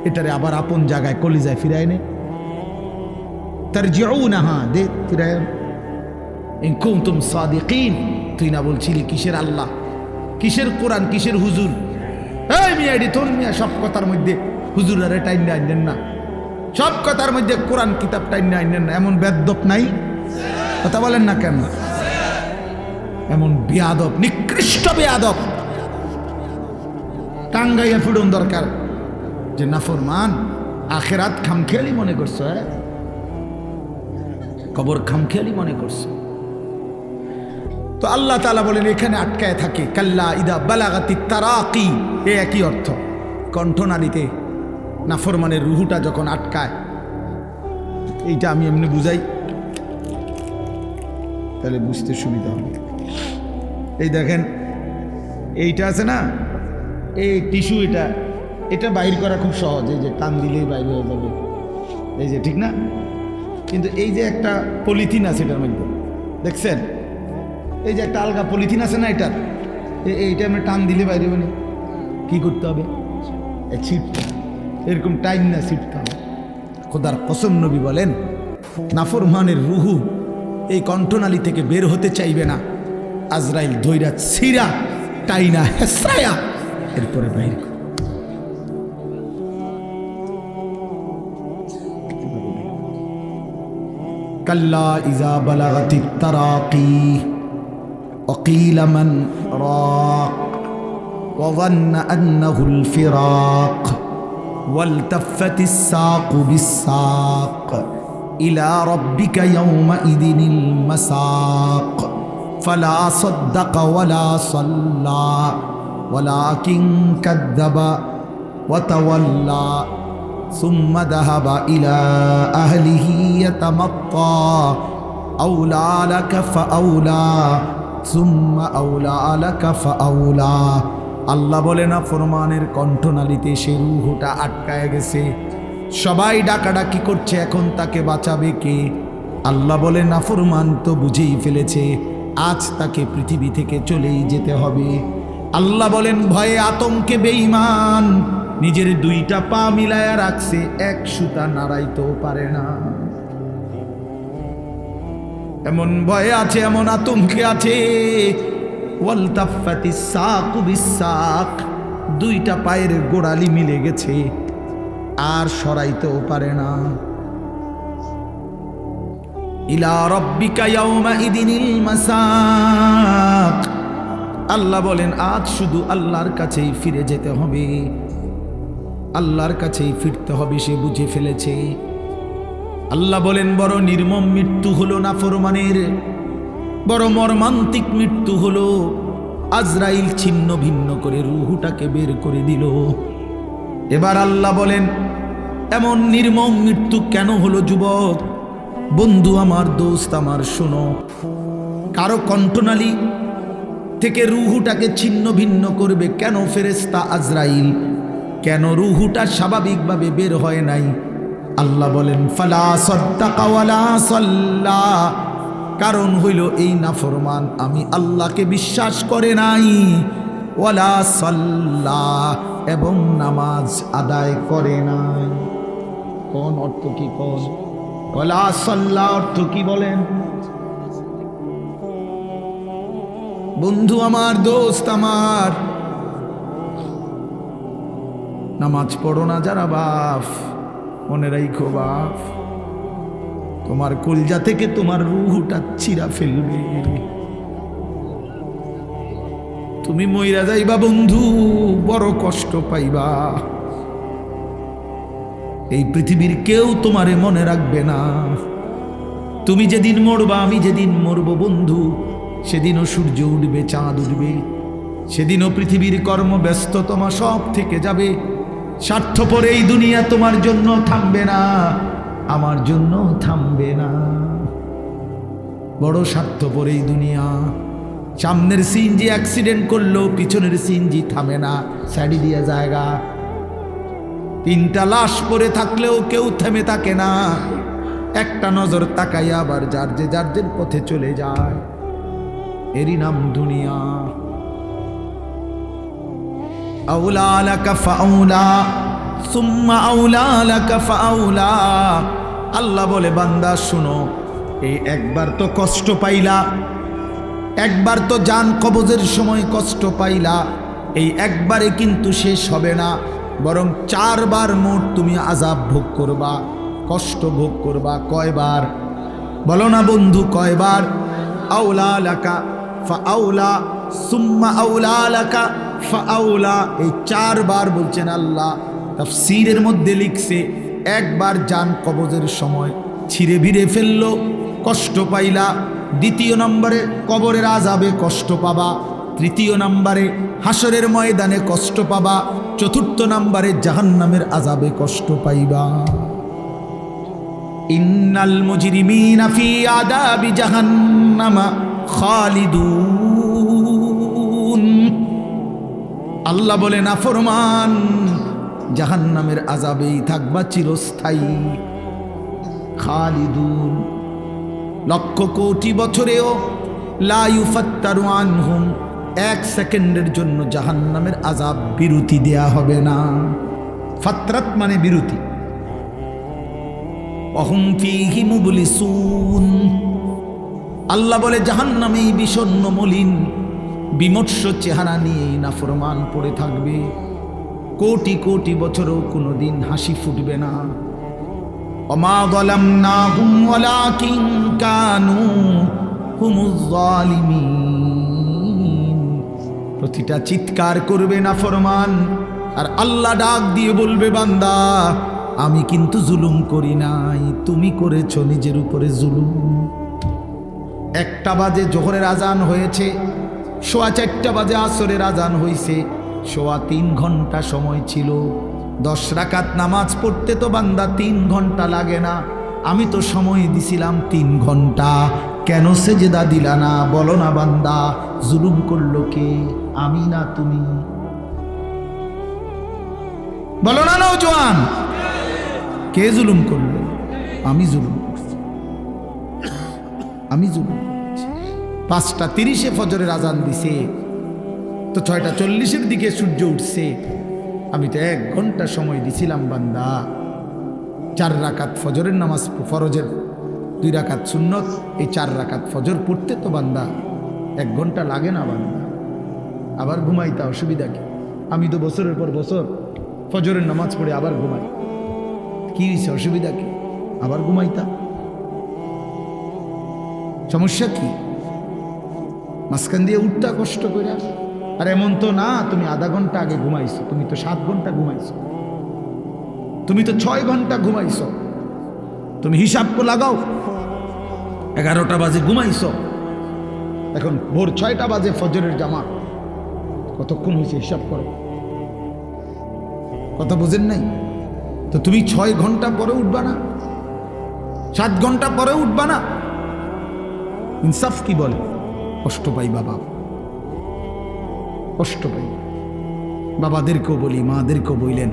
এটারে আবার আপন জায়গায় কলিজায় ফিরায় নে, তারজিউনাহা দে ফিরায়, ইন কুনতুম সাদিকিন। তুই না বলছিলি কিসের আল্লাহ, কিসের কোরআন, কিসের হুজুর? এই মিয়া, এডি তোর মিয়া সব কথার মধ্যে হুজুর আরে টাইম আইনেন না, সব কথার মধ্যে কোরআন কিতাব টাইম আইনেন না, এমন বেদ্যপ নাই? কথা বলেন না কেন? এমন বেয়াদব, নিকৃষ্ট বেয়াদব টাঙ্গাইয়া ফিরুন দরকার। যে নাফরমান আখেরাত খামখেয়ালি মনে করছো, কবর খামখেয়ালি মনে করছো। তো আল্লাহ তাআলা বলেন এখানে আটকায় থাকে, কাল্লা ইদা বালাগাতিত তারাকি, এ একই অর্থ। কণ্ঠনালীতে নাফরমানের রুহুটা যখন আটকায়, এইটা আমি এমনি বুঝাই তাহলে বুঝতে সুবিধা হবে। এই দেখেন, এইটা আছে না, এই টিস্যু, এটা বাইর করা খুব সহজ, এই যে টান দিলেই বাইর হয়ে যাবে, এই যে, ঠিক না? কিন্তু এই যে একটা পলিথিন আছে এটার মধ্যে, দেখছেন? এই যে একটা আলগা পলিথিন আছে না, এটার এইটা আমরা টান দিলে বাইরে হবে না, কী করতে হবে? ছিটতে, এরকম টাইম না ছিটতে হবে। খোদার কসম, নবী বলেন নাফরমানের রুহু এই কণ্ঠনালী থেকে বের হতে চাইবে না, আজরাইল ধৈরা ছিঁড়া টাইনা হেসরায়া এরপরে বাইর করে। কাল্লা ইযা বালাগাতিত তারাকি وقيل من راق وظن أنه الفراق والتفت الساق بالساق إلى ربك يومئذ المساق فلا صدق ولا صلى ولكن كذب وتولى ثم ذهب إلى أهله يتمطى أولى لك فأولى সুম্মা আউলা লাকা ফাআউলা। আল্লাহ বলে না ফরমানের কণ্ঠনালীতে সে রূহটা আটকায় গেছে, সবাই ডাকাডাকি করছে, এখন তাকে বাঁচাবে কে? আল্লাহ বলে না ফরমান তো বুঝেই ফেলেছে, আজ তাকে পৃথিবী থেকে চলেই যেতে হবে। আল্লাহ বলেন ভয়ে আতঙ্কে বেঈমান নিজের দুইটা পা মিলায়া রাখছে, এক সুতা নাড়াইতেও পারে না। এমন ভয়ে আছে, এমন আতঙ্কে আছে। ওয়ালতাফাতিস সাকু বিসাক, দুইটা পায়ের গোড়ালি মিলে গেছে, আর সরাইতেও পারে না। ইলা রাব্বিকা ইয়াউমাইদিনিল মাসাক। আল্লাহ বলেন আজ শুধু আল্লাহর কাছেই ফিরে যেতে হবে, আল্লাহর কাছেই ফিরতে হবে, সে বুঝে ফেলেছে। আল্লাহ বলেন বড় নির্মম মৃত্যু হলো নাফরমানের, বড় মর্মান্তিক মৃত্যু হলো। আজরাইল ছিন্ন ভিন্ন করে রূহটাকে বের করে দিল। এবার আল্লাহ বলেন এমন নির্মম মৃত্যু কেন হলো যুবক? বন্ধু আমার, দোস্ত আমার, শোনো, কারো কণ্ঠনালী থেকে রূহটাকে ছিন্ন ভিন্ন করবে কেন ফেরেশতা আজরাইল? কেন রূহটা স্বাভাবিকভাবে বের হয় নাই? আল্লাহ বলেন ফালা সাদ্দাকা ওয়ালা সাল্লা, কারণ হইল এই নাফরমান আমি আল্লাহকে বিশ্বাস করে নাই, ওয়ালা সাল্লা, এবং নামাজ আদায় করে নাই। কোন অর্থ কি? কোন ওয়ালা সাল্লা অর্থ কি বলেন? বন্ধু আমার, দোস্ত আমার, নামাজ পড়ো না যারা বাপ, মনে রাখো বাপ, তোমার কলজা থেকে তোমার রূহটা ছিঁড়া ফেলবে, তুমি মইরা যাইবা বন্ধু, বড় কষ্ট পাইবা। এই পৃথিবীর কেউ তোমারে মনে রাখবে না। তুমি যেদিন মরবা, আমি যেদিন মরব বন্ধু, সেদিনও সূর্য উঠবে, চাঁদ উঠবে, সেদিনও পৃথিবীর কর্মব্যস্ততমা সব থেকে যাবে। স্বার্থপর এই দুনিয়া তোমার জন্য থামবে না, আমার জন্য থামবে না। বড় স্বার্থপর এই দুনিয়া। সামনের সিএনজি অ্যাক্সিডেন্ট করলো, পিছনের সিএনজি থামে না, সাইডে দিয়া জায়গা। তিনটা লাশ পড়ে থাকলেও কেউ থেমে থাকে না, একটা নজর তাকাইয়া আবার যার যে পথে চলে যায়। এরই নাম দুনিয়া। আউলা লাকা ফাউলা সুম্মা আউলা লাকা ফাউলা। আল্লাহ বলে বান্দা শুনো, এই একবার তো কষ্ট পাইলা, একবার তো জান কবজের সময় কষ্ট পাইলা, এই একবারে কিন্তু শেষ হবে না, বরং 4 বার মোট তুমি আযাব ভোগ করবা, কষ্ট ভোগ করবা। কয়বার বলো না বন্ধু, কয়বার? আউলা লাকা ফাউলা সুম্মা আউলা লাকা ফাউলা, এই 4 বার বলছেন আল্লাহ। তাফসীরের মধ্যে লিখছে একবার জান কবজের সময় ছিঁড়ে ভিড়ে ফেললো, কষ্ট পাইলা। দ্বিতীয় নম্বরে কবরের আযাবে কষ্ট পাবা। তৃতীয় নম্বরে হাসরের ময়দানে কষ্ট পাবা। চতুর্থ নম্বরে জাহান্নামের আযাবে কষ্ট পাইবা। ইন্নাল মুজরিমিনা ফি আযাবি জাহান্নামা খালিদুন। আল্লাহ বলে নাফরমান জাহান্নামের আযাবেই থাকবা চিরস্থায়ী। খালিদুন, লক্ষ কোটি বছরেও লা ইউফাত্তারু আনহুম, 1 সেকেন্ডের জন্য জাহান্নামের আযাব বিরতি দেয়া হবে না। ফাতরাত মানে বিরতি। অহুম ফীহি মুবলিসুন। আল্লাহ বলে জাহান্নামে বিষণ্ণ মলিন বিমর্ষ চেহারা নিয়ে নাফরমান পড়ে থাকবে, কোটি কোটি বছরও কোনোদিন হাসি ফুটবে না। ওমা যালামনাহুম ওয়ালাকিন কানু হুমুজ জালিমিন। প্রতিটা চিৎকার করবে নাফরমান, আর আল্লাহ ডাক দিয়ে বলবে বান্দা আমি কিন্তু জুলুম করি নাই, তুমি করেছো নিজের উপরে জুলুম। 1টা বাজে জোহরের আজান হয়েছে, 4:15 বাজে আসরের আজান হয়েছে, 3.25 ঘন্টা সময় ছিল। 10 রাকাত নামাজ পড়তে তো বান্দা 3 ঘন্টা লাগে না, আমি তো সময় দিছিলাম 3 ঘন্টা, কেন সেজদা দিলা না? বলো না বান্দা, জুলুম করলো কে? আমি না তুমি? বলো না নওজোয়ান, কে জুলুম করলো? আমি জুলুম করছি, আমি জুলুম করছি। 5:30 ফজরের আজান দিছে, তো 6:40 দিকে সূর্য উঠছে, আমি তো 1 ঘন্টা সময় দিছিলাম বান্দা। 4 রাকাত ফজরের নামাজ, ফরজের 2 রাকাত সুন্নত, এই 4 রাকাত ফজর পড়তে তো বান্দা 1 ঘন্টা লাগে না বান্দা। আবার ঘুমাইতা অসুবিধা কি? আমি তো বছরের পর বছর ফজরের নামাজ পড়ে আবার ঘুমাই, কি হয়েছে? অসুবিধা কি? আবার ঘুমাইতা। সমস্যা কি? মাঝখান দিয়ে উঠতা কষ্ট করে। আর এমন তো না তুমি আধা ঘন্টা আগে ঘুমাইছো, তুমি তো 7 ঘন্টা ঘুমাইছো, তুমি তো 6 ঘন্টা ঘুমাইছো। তুমি হিসাব করে লাগাও, 11টা বাজে ঘুমাইছো, এখন ভোর 6টা বাজে ফজরের জামাত, কতক্ষণ হয়েছে হিসাব করো। কথা বোঝেন নাই? তো তুমি 6 ঘন্টা পরে উঠবা না? 7 ঘন্টা পরে উঠবা না? ইনসাফ কি বলে? কষ্ট পাই বাবা, কষ্ট পাই। বাবাদেরকেও বলি, মাদেরকেও বললেন,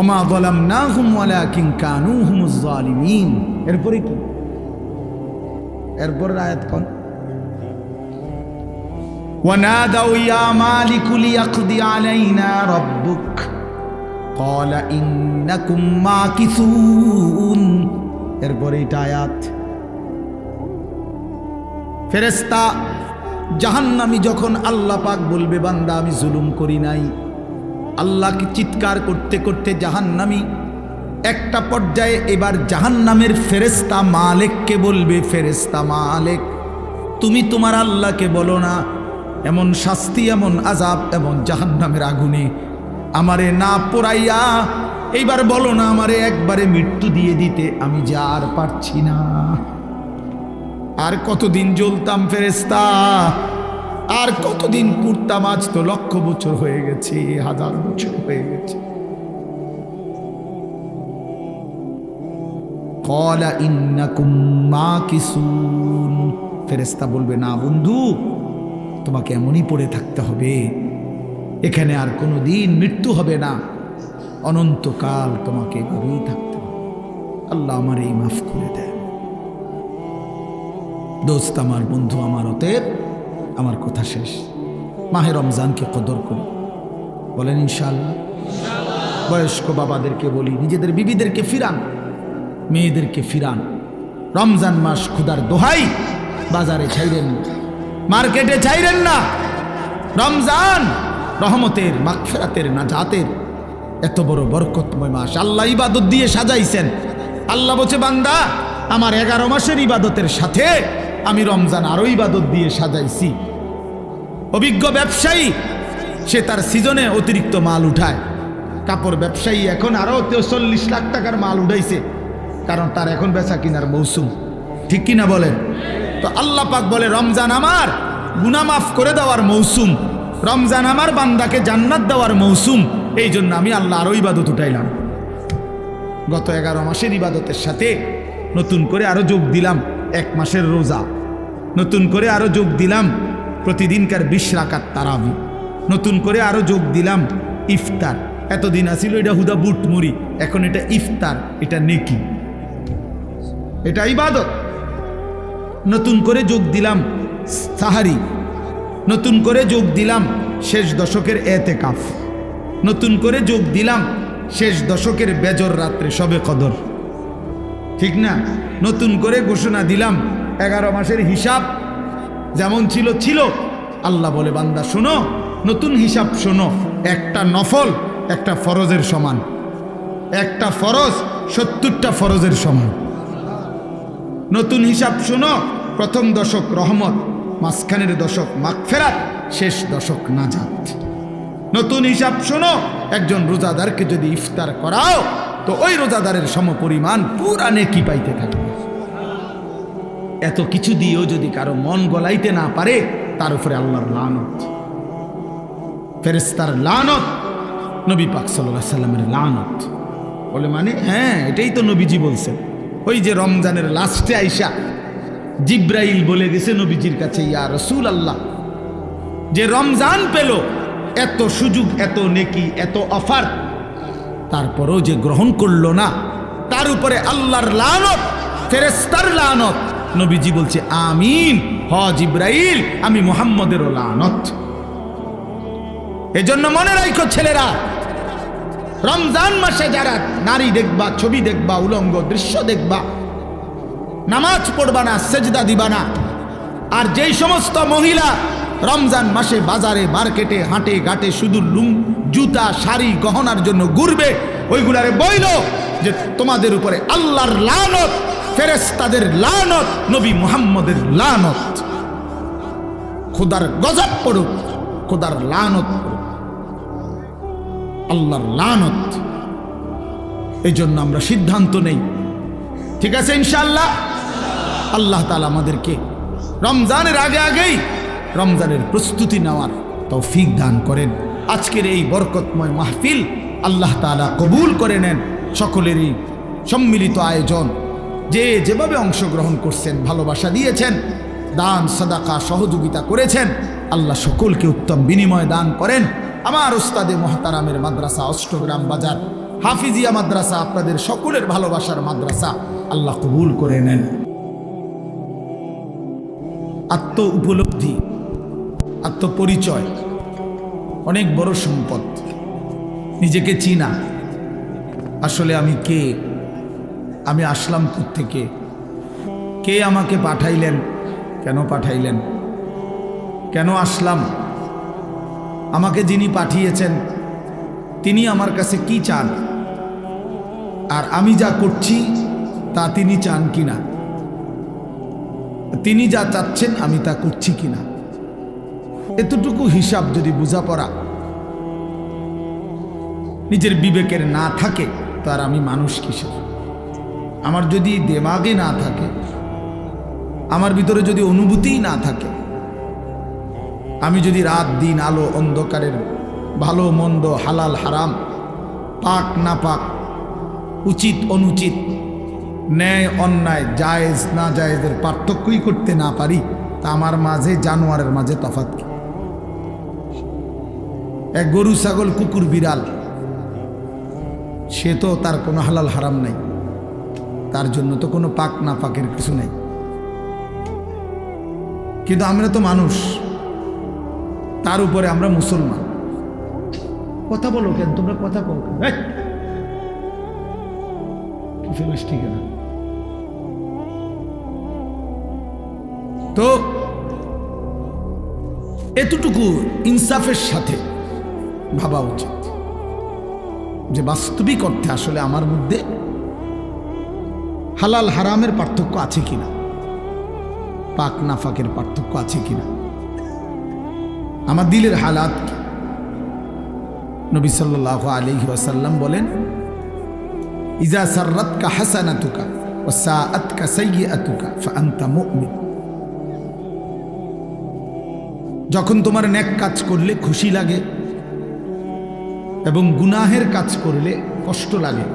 ওমা যালামনাহুম ওয়ালাকিন কানু হুমুজ জালিমিন। এরপরে কি? এরপরের আয়াত কোন? ওয়ানাদাউ ইয়া মালিকু লিয়াকদি আলাইনা রাব্বুক ক্বালা ইন্নাকুম মাকিসুন। এরপরে এটা আয়াত। ফেরেশতা জাহান্নামী যখন আল্লাহ পাক বলবে বান্দা আমি জুলুম করি নাই, আল্লাহকে চিৎকার করতে করতে জাহান্নামী একটা পর্যায়ে এবার জাহান্নামের ফেরেশতা মালিককে বলবে, ফেরেশতা মালিক তুমি তোমার আল্লাহকে বলো না এমন শাস্তি, এমন আযাব, এমন জাহান্নামের আগুনে আমারে না পোড়াইয়া এইবার বলো না আমারে একবারে মৃত্যু দিয়ে দিতে, আমি যা আর পারছি না। আর কতদিন জ্বলতাম ফেরেশতা, আর কতদিন পুড়তাম? আজ তো 1,00,000 বছর হয়ে গেছে, 1000 বছর হয়ে গেছে। ক্বালা ইন্নাকুম মাকিসুন। ফেরেশতা বলবে না বন্ধু, তোমাকে এমনই পড়ে থাকতে হবে, এখানে আর কোনোদিন মৃত্যু হবে না, অনন্তকাল তোমাকে এভাবেই থাকতে হবে। আল্লাহ আমার এই মাফ করে দেয়। দোস্ত আমার, বন্ধু আমার, অতএব আমার কথা শেষ, মাহে রমজানকে কদর করি, বলেন ইনশাআল্লাহ। বয়স্ক বাবাদেরকে বলি, নিজেদের বিবিদেরকে ফিরান, মেয়েদেরকে ফিরান। রমজান মাস ক্ষুধার দোহাই, বাজারে ছাইরেন না, মার্কেটে ছাইরেন না। রমজান রহমতের, মাগফিরাতের, নাজাতের এত বড় বরকতময় মাস আল্লাহ ইবাদত দিয়ে সাজাইছেন। আল্লাহ বলছে বান্দা আমার 11 মাসের ইবাদতের সাথে আমি রমজান আরো ইবাদত দিয়ে সাজাইছি। অভিজ্ঞ ব্যবসায়ী সে তার সিজনে অতিরিক্ত মাল উঠায়। কাপড় ব্যবসায়ী এখন আরো 43 লাখ টাকার মাল উঠাইছে, কারণ তার এখন বেচা কিনার মৌসুম, ঠিক কিনা বলেন? তো আল্লাহ পাক বলে রমজান আমার গুনাহ মাফ করে দেওয়ার মৌসুম, রমজান আমার বান্দাকে জান্নাত দেওয়ার মৌসুম। এই জন্য আমি আল্লাহ আরো ইবাদত উঠাইলাম। গত 11 মাসের ইবাদতের সাথে নতুন করে আরো যোগ দিলাম 1 মাসের রোজা, নতুন করে আরো যোগ দিলাম প্রতিদিনকার 20 রাকাত তারাবি, নতুন করে আরো যোগ দিলাম ইফতার। এতদিন আসিল এটা হুদা বুট মুড়ি, এখন এটা ইফতার, এটা নেকি, এটা ইবাদত। নতুন করে যোগ দিলাম সাহারি, নতুন করে যোগ দিলাম শেষ দশকের এতেকাফ, নতুন করে যোগ দিলাম শেষ দশকের বেজর রাত্রে শবে কদর, ঠিক না? নতুন করে ঘোষণা দিলাম 11 মাসের হিসাব যেমন ছিল ছিল। আল্লাহ বলে বান্দা শোনো, নতুন হিসাব শোনো, একটা নফল একটা ফরজের সমান, একটা ফরজ 70টা ফরজের সমান। নতুন হিসাব শোনো, প্রথম দশক রহমত, মাঝখানের দশক মাগফিরাত, শেষ দশক নাজাত। নতুন হিসাব শোনো, একজন রোজাদারকে যদি ইফতার করাও তো ওই রোজাদারের সমপরিমাণ পুরা নেকি পাইতে থাকবে। এত কিছু দিয়েও যদি কারো মন গলাইতে না পারে, তার উপরে আল্লাহর লানত, ফেরেশতার লানত, নবী পাক সাল্লাল্লাহু আলাইহি সাল্লামের লানত। বলে মানে হ্যাঁ, এটাই তো নবীজি বলছেন। ওই যে রমজানের লাস্টে আইসা জিব্রাইল বলে গেছে নবীজির কাছে, ইয়া রাসূলুল্লাহ, যে রমজান পেল, এত সুযোগ, এত নেকি, এত অফার, তারপরেও যে গ্রহণ করলো না, তার উপরে আল্লাহর লানত, ফেরেশতার লানত। নবীজি বলছে আমিন, হ জিব্রাইল, আমি মুহাম্মদেরও লানত। এজন্য মনে রাখো ছেলেরা, রমজান মাসে যারা নারী দেখবা, ছবি দেখবা, উলঙ্গ দৃশ্য দেখবা, নামাজ পড়বা না, সেজদা দিবা না। আর যেই সমস্ত মহিলা রমজান মাসে বাজারে মার্কেটে হাটে ঘাটে শুধু জুতা শাড়ি গহনার জন্য ঘুরবে, ওইগুলারে বইল যে তোমাদের উপরে আল্লাহর লানত, ফেরেশতাদের লানত, নবী মুহাম্মদের লানত, খোদার গজব পড়ুক, খোদার লানত পড়ুক, আল্লাহর লানত। এই জন্য আমরা সিদ্ধান্ত নেই, ঠিক আছে ইনশাআল্লাহ, আল্লাহ তাআলা আমাদেরকে রমজানের আগেই রমজানের প্রস্তুতি নেওয়ার তৌফিক দান করেন। আজকের এই বরকতময় মাহফিল আল্লাহ তাআলা কবুল করে নেন। সকলেরই সম্মিলিত আয়োজন, যে যেভাবে অংশগ্রহণ করছেন, ভালোবাসা দিয়েছেন, দান সাদাকা সহযোগিতা করেছেন, আল্লাহ সকলকে উত্তম বিনিময় দান করেন। আমার উস্তাদে মোহতারামের মাদ্রাসা অষ্টগ্রাম বাজার হাফিজিয়া মাদ্রাসা আপনাদের সকলের ভালোবাসার মাদ্রাসা, আল্লাহ কবুল করে নেন। আত্ম উপলব্ধি, আত্মপরিচয় অনেক বড় সম্পদ। নিজেকে চিনা, আসলে আমি কে, আমি আসলাম কোত্থেকে, কে আমাকে পাঠাইলেন, কেন পাঠাইলেন, কেন আসলাম, আমাকে যিনি পাঠিয়েছেন তিনি আমার কাছে কি চান, আর আমি যা করছি তা তিনি চান কিনা, তিনি যা চাচ্ছেন আমি তা করছি কিনা, এতটুকু হিসাব যদি বোঝাপড়া নিজের বিবেকের না থাকে, তো আর আমি মানুষ কিসের? আমার যদি দেমাগে না থাকে, আমার ভিতরে যদি অনুভূতিই না থাকে, আমি যদি রাত দিন আলো অন্ধকারের ভালো মন্দ হালাল হারাম পাক না পাক উচিত অনুচিত ন্যায় অন্যায় জায়েজ না জায়েজের পার্থক্যই করতে না পারি, তা আমার মাঝে জানোয়ারের মাঝে তফাৎ কি? এক গরু ছাগল কুকুর বিড়াল, সে তো তার কোনো হালাল হারাম নাই, তার জন্য তো কোনো পাক না পাকের কিছু নেই। কিন্তু আমরা তো মানুষ, তার উপরে আমরা মুসলমান। কথা বলো কেন তোমরা, কথা বলো কেন? ঠিক না? তো এতটুকু ইনসাফের সাথে ভাবা উচিত যে বাস্তবিক অর্থে আসলে আমার মধ্যে হালাল হারামের পার্থক্য আছে কিনা, পাক নাফাকের পার্থক্য আছে কিনা, আমার দিলের হালাত কি। নবী সাল্লাল্লাহু আলাইহি ওয়াসাল্লাম বলেন, ইজা সাররাতকা হাসানাতুকা ওয়া সাআতকা সাইয়্যাতুকা ফাআনতা মুমিন। যখন তোমার নেক কাজ করলে খুশি লাগে এবং গুনাহের কাজ করলে কষ্ট লাগে,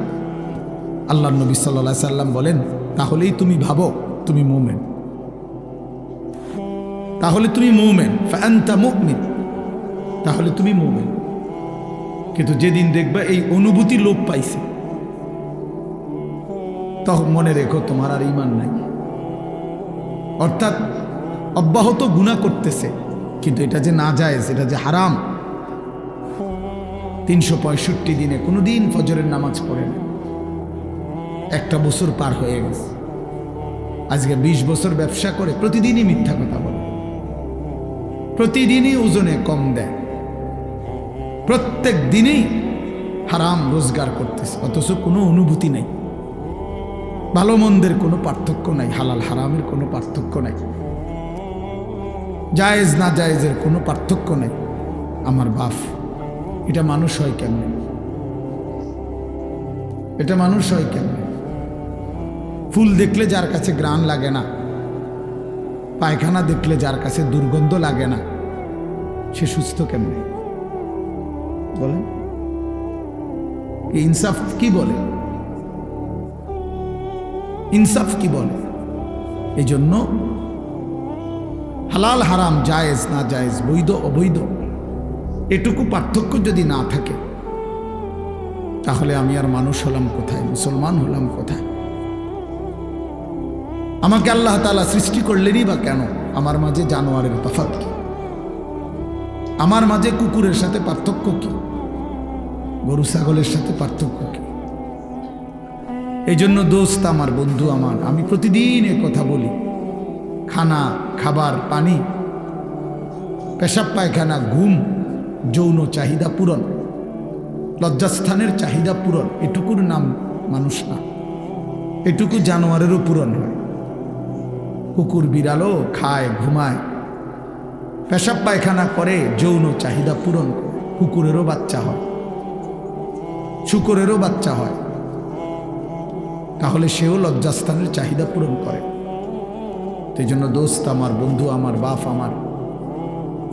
আল্লাহর নবী সাল্লাল্লাহু আলাইহি সাল্লাম বলেন, তাহলেই তুমি ভাবো তুমি মুমিন, তাহলে তুমি মুমিন, ফাআনতা মুমিন, তাহলে তুমি মুমিন। কিন্তু যেদিন দেখবা এই অনুভূতি লোপ পাইছে, তখন মনে রেখো তোমার আর ঈমান নাই। অর্থাৎ অব্যাহত গুনাহ করতেছে, কিন্তু এটা যে নাজায়েজ, এটা যে হারাম। 365 দিনে কোনোদিন ফজরের নামাজ পড়ে না, একটা বছর পার হয়ে গেছে, আজকে 20 বছর ব্যবসা করে প্রতিদিনই মিথ্যা কথা বলে, প্রতিদিনই ওজনে কম দেয়, প্রত্যেক দিনই হারাম রোজগার করতেছে, অথচ কোনো অনুভূতি নাই, ভালো মন্দের কোনো পার্থক্য নাই, হালাল হারামের কোনো পার্থক্য নাই, জায়েজ না জায়েজের কোনো পার্থক্য নাই। আমার বাপ, এটা মানুষ হয় কেমনে? এটা মানুষ হয় কেমনে? ফুল দেখলে যার কাছে ঘ্রাণ লাগে না, পায়খানা দেখলে যার কাছে দুর্গন্ধ লাগে না, সে সুস্থ কেমনে? বলেন, ইনসাফ কি বলে? ইনসাফ কি বলে? এই জন্য হালাল হারাম, জায়েজ না জায়েজ, বৈধ অবৈধ, এটুকু পার্থক্য যদি না থাকে, তাহলে আমি আর মানুষ হলাম কোথায়, মুসলমান হলাম কোথায়? আমাকে আল্লাহ তাআলা সৃষ্টি করলেনই বা কেন? আমার মাঝে জানোয়ারের তফাৎ কি? আমার মাঝে কুকুরের সাথে পার্থক্য কি? গরু ছাগলের সাথে পার্থক্য কি? এই জন্য দোস্ত আমার, বন্ধু আমার, আমি প্রতিদিন এ কথা বলি, খানা, খাবার, পানি, পেশাব পায়খানা, ঘুম, যৌন চাহিদা পূরণ, লজ্জাস্থানের চাহিদা পূরণ, এটুকুর নাম মানুষ না। এটুকু জানোয়ারেরও পূরণ হয়। কুকুর বিড়ালও খায়, ঘুমায়, পেশাব পায়খানা করে, যৌন চাহিদা পূরণ করে। কুকুরেরও বাচ্চা হয়, শুকরেরও বাচ্চা হয়, তাহলে সেও লজ্জাস্থানের চাহিদা পূরণ করে। সেই জন্য দোস্ত আমার, বন্ধু আমার, বাপ আমার,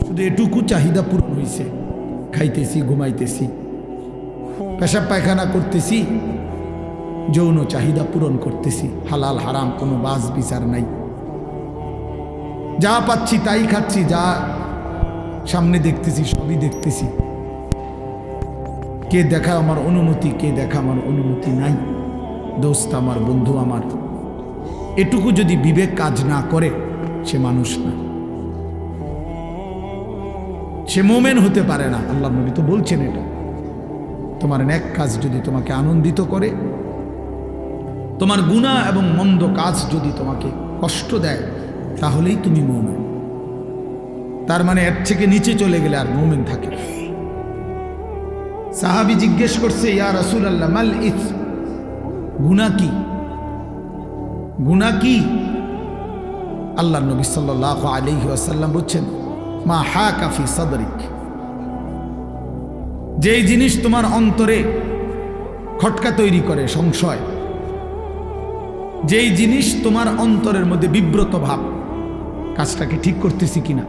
শুধু এটুকু চাহিদা পূরণ হয়েছে, খাইতেছি, ঘুমাইতেছি, পেশাব পায়খানা করতেছি, যৌন চাহিদা পূরণ করতেছি, হালাল হারাম কোনো বাজ বিচার নাই, যা পাচ্ছি তাই খাচ্ছি, যা সামনে দেখতেছি সবই দেখতেছি। কে দেখা আমার অনুমতি, কে দেখা আমার অনুমতি নাই। দোস্ত আমার, বন্ধু আমার, এটুকু যদি বিবেক কাজ না করে, সে মানুষ না, সে মোমেন হতে পারে না। আল্লাহ নবী তো বলছেন এটা। তোমার নেক কাজ যদি তোমাকে আনন্দিত করে, তোমার গুনাহ এবং মন্দ কাজ যদি তোমাকে কষ্ট দেয়, তাহলেই তুমি মোমেন। তার মানে এর থেকে নিচে চলে গেলে আর মোমেন থাকে। সাহাবী জিজ্ঞেস করছে, ইয়া রাসূলুল্লাহ মাল ইথম, গুনাহ কি? গুনাহ কি? আল্লাহ নবী সাল্লাল্লাহু আলাইহি ওয়াসাল্লাম বলছেন, মা হাকা ফি সাদরিক, যেই জিনিস তোমার অন্তরে খটকা তৈরি করে, সংশয়, যেই জিনিস তোমার অন্তরের মধ্যে বিব্রত ভাব, কাজটাকে ঠিক করতেছি কিনা,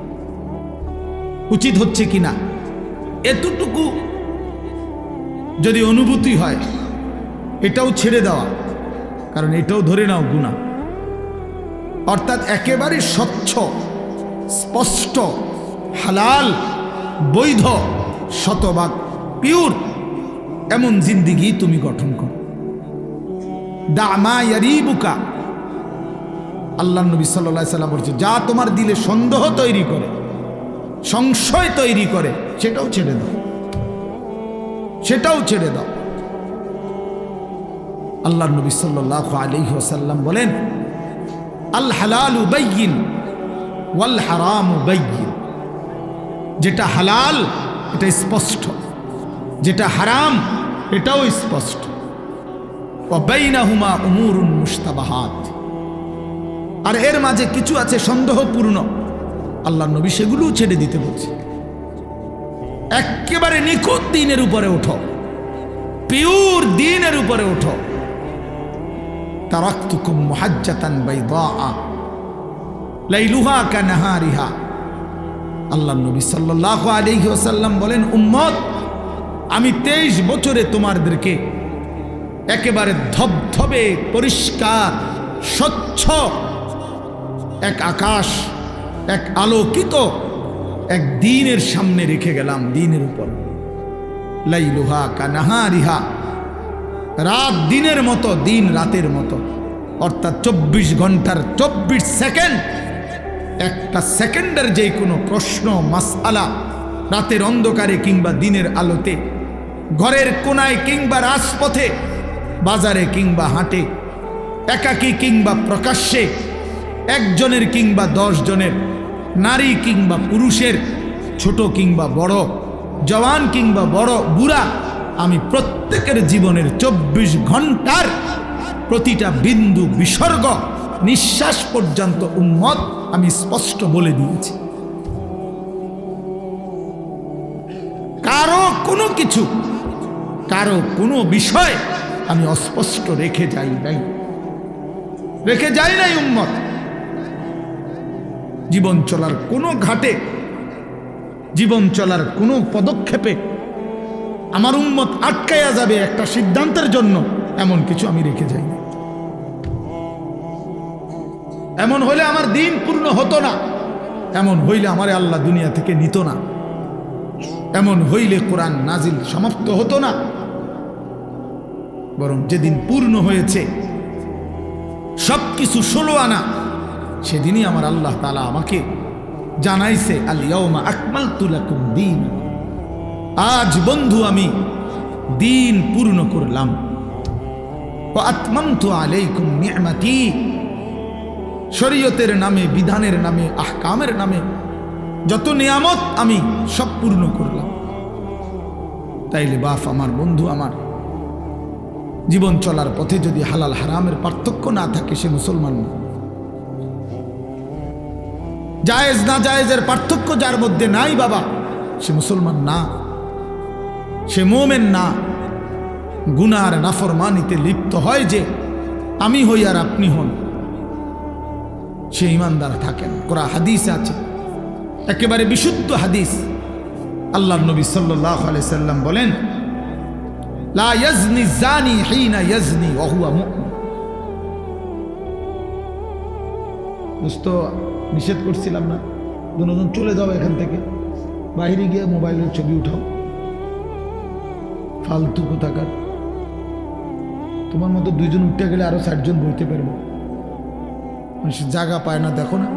উচিত হচ্ছে কিনা, এতটুকু যদি অনুভূতি হয়, এটাও ছেড়ে দেওয়া, কারণ এটাও ধরে নাও গুনাহ। অর্থাৎ একেবারে স্বচ্ছ, স্পষ্ট, হালাল, বৈধ, শতভাগ পিওর এমন জিন্দিগি তুমি গঠন করো। দা মা ইয়ারিবুকা, আল্লাহ নবী সাল্লাল্লাহু আলাইহি সাল্লাম বলছে, যা তোমার দিলে সন্দেহ তৈরি করে, সংশয় তৈরি করে, সেটাও ছেড়ে দাও, সেটাও ছেড়ে দাও। আল্লাহ নবী সাল্লাল্লাহু আলাইহি ওয়াসাল্লাম বলেন, আল হালালু বাইয়িন ওয়াল হারামু বাইয়িন, যেটা হালাল এটা স্পষ্ট, যেটা হারাম এটাও স্পষ্ট। ওয়া বাইনাহুমা উমুরুন মুশতাবাহাত, আর এর মাঝে কিছু আছে সন্দেহপূর্ণ, আল্লাহ নবী সেগুলোও ছেড়ে দিতে বলছে। একেবারে নিখুঁত দ্বীনের উপরে ওঠো, পিওর দ্বীনের উপরে ওঠো। তারাকতুকুম মুহাজ্জাতান বাইদা লাইলুহা কানাহারিহা, আল্লাহ নবী সাল্লাল্লাহু আলাইহি ওয়াসাল্লাম বলেন, উম্মত, আমি 23 বছরে তোমাদেরকে একেবারে ধবধবে পরিষ্কার স্বচ্ছ এক আকাশ, এক আলোকিত এক দ্বীনের সামনে রেখে গেলাম, দ্বীনের উপর। লাইলুহা কানাহারিহা, রাত দিনের মতো, দিন রাতের মতো, অর্থাৎ 24 ঘন্টার 24 সেকেন্ড, একটা সেকেন্ডের যে কোনো প্রশ্ন মাসআলা, রাতের অন্ধকারে কিংবা দিনের আলোতে, ঘরের কোনায় কিংবা রাজপথে, বাজারে কিংবা হাটে, একাকী কিংবা প্রকাশ্যে, একজনের কিংবা 10 জনের, নারী কিংবা পুরুষের, ছোট কিংবা বড়, জওয়ান কিংবা বড় বুড়া, আমি প্রত্যেকের জীবনের 24 ঘন্টার প্রতিটা বিন্দু বিসর্গ, নিঃশ্বাস পর্যন্ত উম্মত আমি স্পষ্ট বলে দিয়েছি। কারো কোনো কিছু, কারো কোনো বিষয় আমি অস্পষ্ট রেখে যাই নাই, রেখে যাই নাই উম্মত। জীবন চলার কোনো ঘাটে, জীবন চলার কোনো পদক্ষেপে আমার উম্মত আটকায়া যাবে একটা সিদ্ধান্তের জন্য, এমন কিছু আমি রেখে যাই না। এমন হলে আমার দিন পূর্ণ হতো না, এমন হইলে আমারে আল্লাহ দুনিয়া থেকে নিত না, এমন হইলে কোরআন নাজিল সমাপ্ত হতো না। বরং যেদিন পূর্ণ হয়েছে সবকিছু 16 আনা, সেদিনই আমার আল্লাহ তাআলা আমাকে জানাইছে, আল ইয়াউমা আকমালতু লাকুম দীনাকুম, আজ বন্ধু আমি দিন পূর্ণ করলাম। ওয়া আতমামতু আলাইকুম নি'মাতি, শরীয়তের নামে, বিধানের নামে, আহকামের নামে যত নিয়ামত আমি সব পূর্ণ করলাম। তাইলে বাপ আমার, বন্ধু আমার, জীবন চলার পথে যদি হালাল হারামের পার্থক্য না থাকে সে মুসলমান না। জায়েজ না জায়েজের পার্থক্য যার মধ্যে নাই বাবা, সে মুসলমান না, সে মোমেন না। গুনার নাফরমানিতে লিপ্ত হয় যে আমি হই আর আপনি হন, সে ইমানদার থাকেন। কোরআন হাদিস আছে, একেবারে বিশুদ্ধ হাদিস। আল্লাহর নবী সাল্লাল্লাহু আলাইহি সাল্লাম বলেন, লা ইয়াজনি জানি হিনা ইয়াজনি ওয়া হুয়া মুমিন। দোস্ত নিষেধ করছিলাম না, দুজন চলে যাও এখান থেকে, বাইরে গিয়ে মোবাইলের ছবি উঠাও, ফালতু কোথাকার। তোমার মতো দুইজন উঠতে গেলে আরো 60 জন বইতে পারবো, মানুষের জায়গা পায় না, দেখো না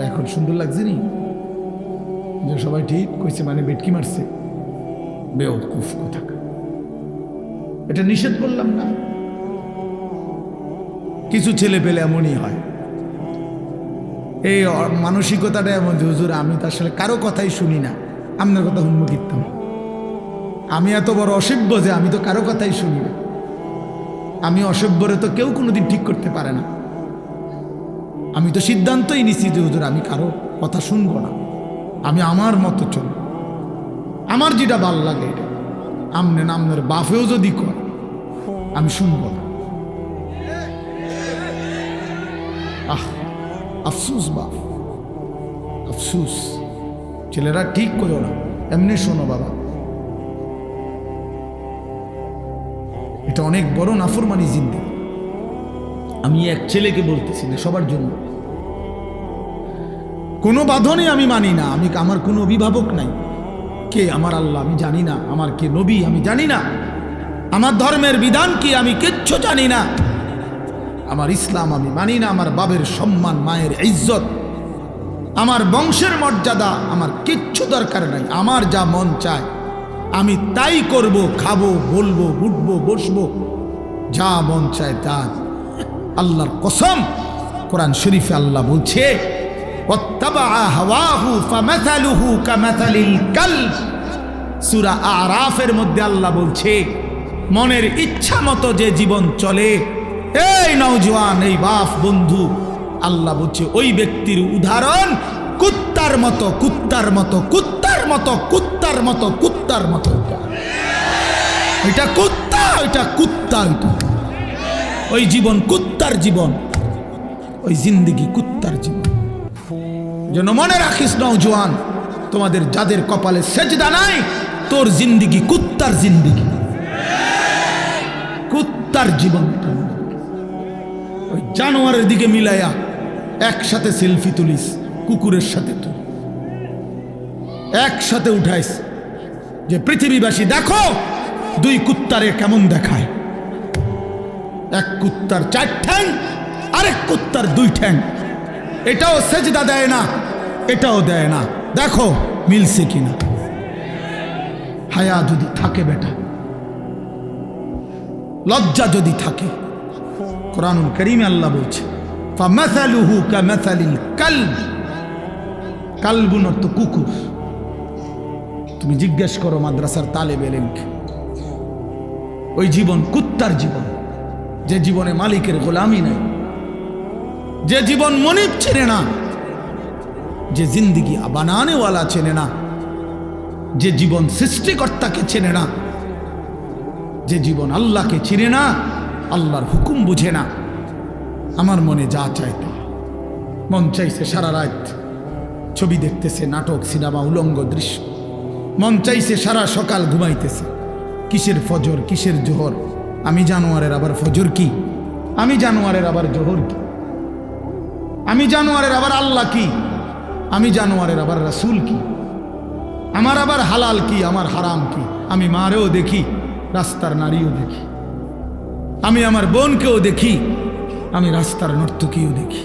এখন সুন্দর লাগছে নি যে সবাই ঠিক কইছে, মানে বেটকি মারছে, বেওকুফ কোথাকার। এটা নিষেধ করলাম না, কিছু ছেলে পেলে এমনই হয়। এই মানসিকতাটা এমন যে হুজুর আমি তো আসলে কারো কথাই শুনি না, আপনার কথা হুন্ম কিনতাম, আমি এত বড় অসভ্য যে আমি তো কারো কথাই শুনি না। আমি অসভ্যরে তো কেউ কোনোদিন ঠিক করতে পারে না। আমি তো সিদ্ধান্তই নিছি যে হুজুর আমি কারো কথা শুনবো না, আমি আমার মতো চলব, আমার যেটা ভাল লাগে এটা। আমনে নামনের বাফেও যদি কয় আমি শুনবো না। আহ আফসুস বাপ, আফসুস। ছেলেরা ঠিক করো না, এমনি শোনো বাবা, এটা অনেক বড় নাফরমানি জিন্দেগি। আমি এক ছেলেকে বলতেছি না, সবার জন্য। কোনো বাঁধনে আমি মানি না, আমি আমার কোনো অভিভাবক নাই। কে আমার আল্লাহ আমি জানি না, আমার কে নবী আমি জানি না, আমার ধর্মের বিধান কি আমি কিচ্ছু জানি না, আমার ইসলাম আমি মানি না, আমার বাবের সম্মান, মায়ের ইজ্জত, আমার বংশের মর্যাদা আমার কিচ্ছু দরকার নাই। আমার যা মন চায় আমি তাই করব, খাবো, বলবো, উঠবো, বসবো, যা মন চায় তা। আল্লাহর কসম, কোরআন শরীফে আল্লাহ বলছে, ওয়াত্তাবাআ হাওয়াহু ফামাসালুহু কামাসালিল কালব। সূরা আরাফের মধ্যে আল্লাহ বলছে, মনের ইচ্ছা মতো যে জীবন চলে, এই নওজোয়ান, এই বাপ বন্ধু, আল্লাহ বলছে ওই ব্যক্তির উদাহরণ কুত্তার মতো, কুত্তার মতো, কুত্তার মতো, কুত্তার মতো, কুত্তার মতো। এটা কুত্তা, এটা কুত্তা, এটা ওই জীবন কুত্তার জীবন, ওই জিন্দেগি কুত্তার জীবন। যেন মনে রাখিস নওজোয়ান, তোমাদের যাদের কপালে সেজদা নাই, তোর জিন্দেগি কুত্তার জিন্দেগি, কুত্তার জীবন। ওই জানোয়ারের দিকে মিলাইয়া একসাথে সেলফি তুলিস, কুকুরের সাথে তুই একসাথে উঠাইস যে পৃথিবীবাসী দেখো দুই কুত্তারে কেমন দেখায়। এক কুত্তার 4 ঠ্যাং, আরেক কুত্তার 2 ঠ্যাং। এটাও সেজদা দেয় না, এটাও দেয় না, দেখো মিলছে কিনা। হায়া যদি থাকে বেটা, লজ্জা যদি থাকে, কোরআনুল কারীমে আল্লাহ বলছে, ফামাসালুহু কামাসালিল কালব। কালবুন অর্থ কুকুর। তুমি জিজ্ঞেস করো মাদ্রাসার তালেব ইলমকে, ওই জীবন কুত্তার জীবন, যে জীবনে মালিকের গোলামি নাই, যে জীবন মনিব চেনে না, যে জিন্দেগি বানানেওয়ালা চেনে না, যে জীবন সৃষ্টিকর্তাকে চেনে না, যে জীবন আল্লাহকে চিনে না, আল্লাহর হুকুম বুঝে না। আমার মনে যা চাইতো, মন চাইছে সারা রাত ছবি দেখতেছে, নাটক, সিনেমা, উলঙ্গ দৃশ্য। মন চাইছে সারা সকাল ঘুমাইতেছে। কিসের ফজর, কিসের জোহর? আমি জানোয়ারের আবার ফজর কি? আমি জানোয়ারের আবার জোহর কি? আমি জানোয়ারের আবার আল্লাহ কি? আমি জানোয়ারের আবার রাসূল কি? আমার আবার হালাল কি, আমার হারাম কি? আমি মারেও দেখি, রাস্তার নারীও দেখি, আমি আমার বোনকেও দেখি, আমি রাস্তার নর্তকীও দেখি।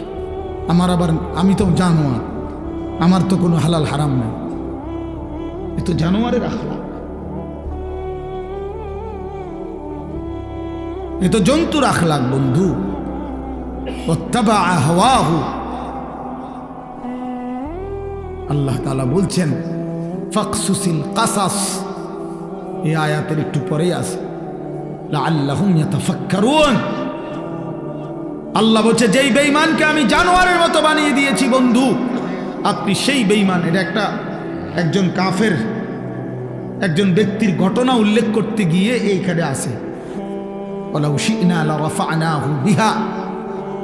আমার আবার, আমি তো জানোয়ার, আমার তো কোনো হালাল হারাম নেই। এ তো জানোয়ারের আখলাক, এ তো জন্তুর আখলাক বন্ধু। ওয়াত্তাবাআ হাওয়াহু, আল্লাহ তাআলা বলছেন ফাকসুসিল কাসাস, এই আয়াতের একটু পরেই আছে, লাআল্লাহুম ইয়াতাফাক্কারুন। আল্লাহ বলছে যেই বেঈমানকে আমি জানোয়ারের মতো বানিয়ে দিয়েছি বন্ধু, আপনি সেই বেঈমান। এটা একজন কাফের একজন ব্যক্তির ঘটনা উল্লেখ করতে গিয়ে এইখানে আছে, ওয়ালাউ শি'না লারাফা'নাহু বিহা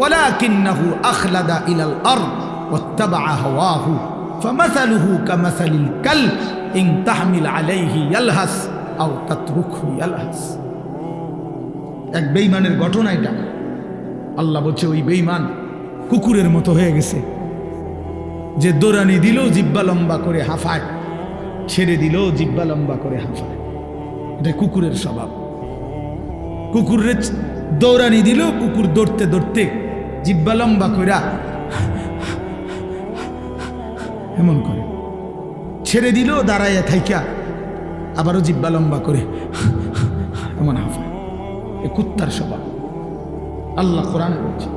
ওয়ালাকিন্নাহু আখলাদা ইলাল আরদ ওয়াত্তাবা'a হাওয়াহু ফামাসালুহু কামাসালিল কালব ইন তাহমিল আলাইহি ইয়ালহাস আও তাতরুকহু ইয়ালহাস। এক বেঈমানের ঘটনা এটা। আল্লাহ বলছে ওই বেঈমান কুকুরের মতো হয়ে গেছে, যে দৌড়ানি দিল জিব্বা লম্বা করে হাঁফায়, ছেড়ে দিল জিব্বা লম্বা করে হাঁফায়। এটা কুকুরের স্বভাব। কুকুরের দৌড়ানি দিল, কুকুর দৌড়তে দৌড়তে জিব্বা লম্বা করে এমন করে, ছেড়ে দিল দাঁড়াইয়া থাইকা আবারও জিব্বা লম্বা করে এমন হাঁফায়। এ কুত্তার স্বভাব। আল্লাহ কোরআনে বলছে,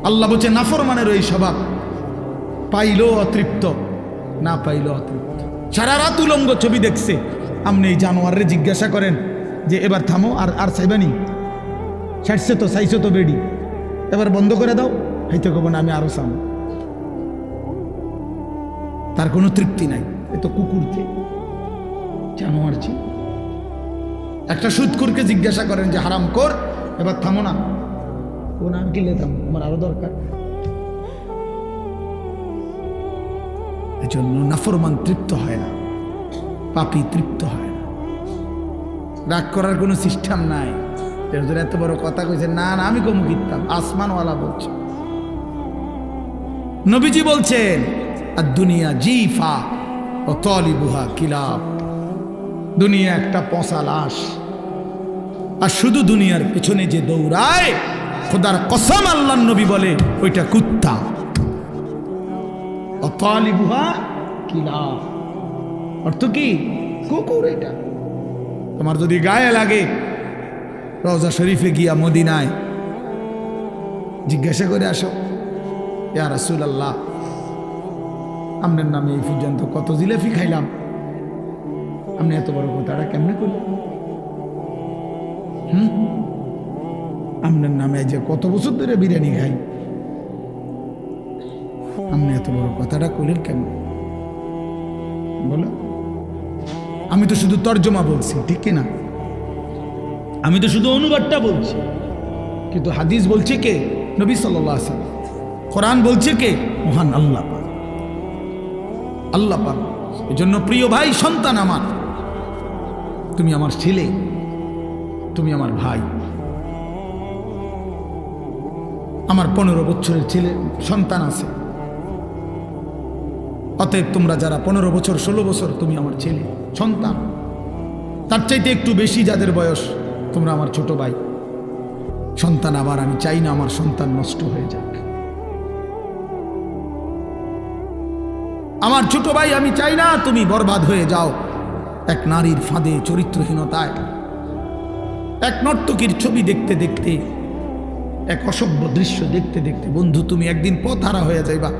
আল্লাহ বলছে নাফরমানের ওই স্বভাব, পাইলো অতৃপ্ত, না পাইলো অতৃপ্ত। সারা রাত উলঙ্গ ছবি দেখছে। আপনি এই জানোয়ারে জিজ্ঞাসা করেন যে এবার থামো, আর চাইবানি, ছাড়ছে তো, চাইছো তো বেডি, এবার বন্ধ করে দাও, হয়তো কব না আমি আরো চাম। তার কোনো তৃপ্তি নাই। এ তো কুকুরকে জানোয়ার জি। একটা সুদখোরকে জিজ্ঞাসা করেন যে হারাম কর, এবার থামো না, ও না আমি কিনলে থামো, আমার আরো দরকার। এজন্য নাফরমান তৃপ্ত হয় না, পাপী তৃপ্ত হয় না। রাগ করার কোনো সিস্টেম নাই। এত বড় কথা কইছে, না না আমি কমু কিনতাম, আসমানওয়ালা বলছে। নবীজি বলছেন আর দুনিয়া জিফা ও তালিবুহা কিলাব। দুনিয়া একটা পচা লাশ, আর শুধু দুনিয়ার পেছনে যে দৌড়ায়, খোদার কসম আল্লাহর নবী বলে ওইটা কুত্তা। ও তালিবুহা কিলাব অর্থ কি? কুকুর। এটা তোমার যদি গায়ে লাগে, রওজা শরীফে গিয়া মদিনায় জিজ্ঞাসা করে আসো, ইয়া রাসূলুল্লাহ আপনার নামে এই পর্যন্ত কত জিলাপি খাইলাম, আপনি এত বড় কথাটা কেমনে করলেন? আপনার নামে যে কত বছর ধরে বিরিয়ানি খাই, আপনি এত বড় কথাটা করলেন কেমন? বলো। আমি তো শুধু তর্জমা বলছি, ঠিক কিনা? আমি তো শুধু অনুবাদটা বলছি, কিন্তু হাদিস বলছে কে? নবী সাল্লাল্লাহু আলাইহি ওয়াসাল্লাম। কোরআন বলছে কে? মহান আল্লাহ পাক। আল্লাহ পাক। এজন্য প্রিয় ভাই, সন্তান আমার, তুমি আমার ছেলে, তুমি আমার ভাই। আমার 15 বছরের ছেলে সন্তান আছে। অতএব তোমরা যারা 15 বছর 16 বছর, তুমি আমার ছেলে সন্তান। তার চাইতে একটু বেশি যাদের বয়স, তোমরা আমার ছোট ভাই সন্তান। আবার আমি চাই না আমার সন্তান নষ্ট হয়ে যাক। আমার ছোট ভাই, আমি চাই না তুমি বরবাদ হয়ে যাও এক নারীর ফাঁদে, চরিত্রহীনতায়, এক নর্তকীর ছবি দেখতে দেখতে, এক অসভ্য দৃশ্য দেখতে দেখতে। বন্ধু, তুমি একদিন পথহারা হয়ে যাইবা।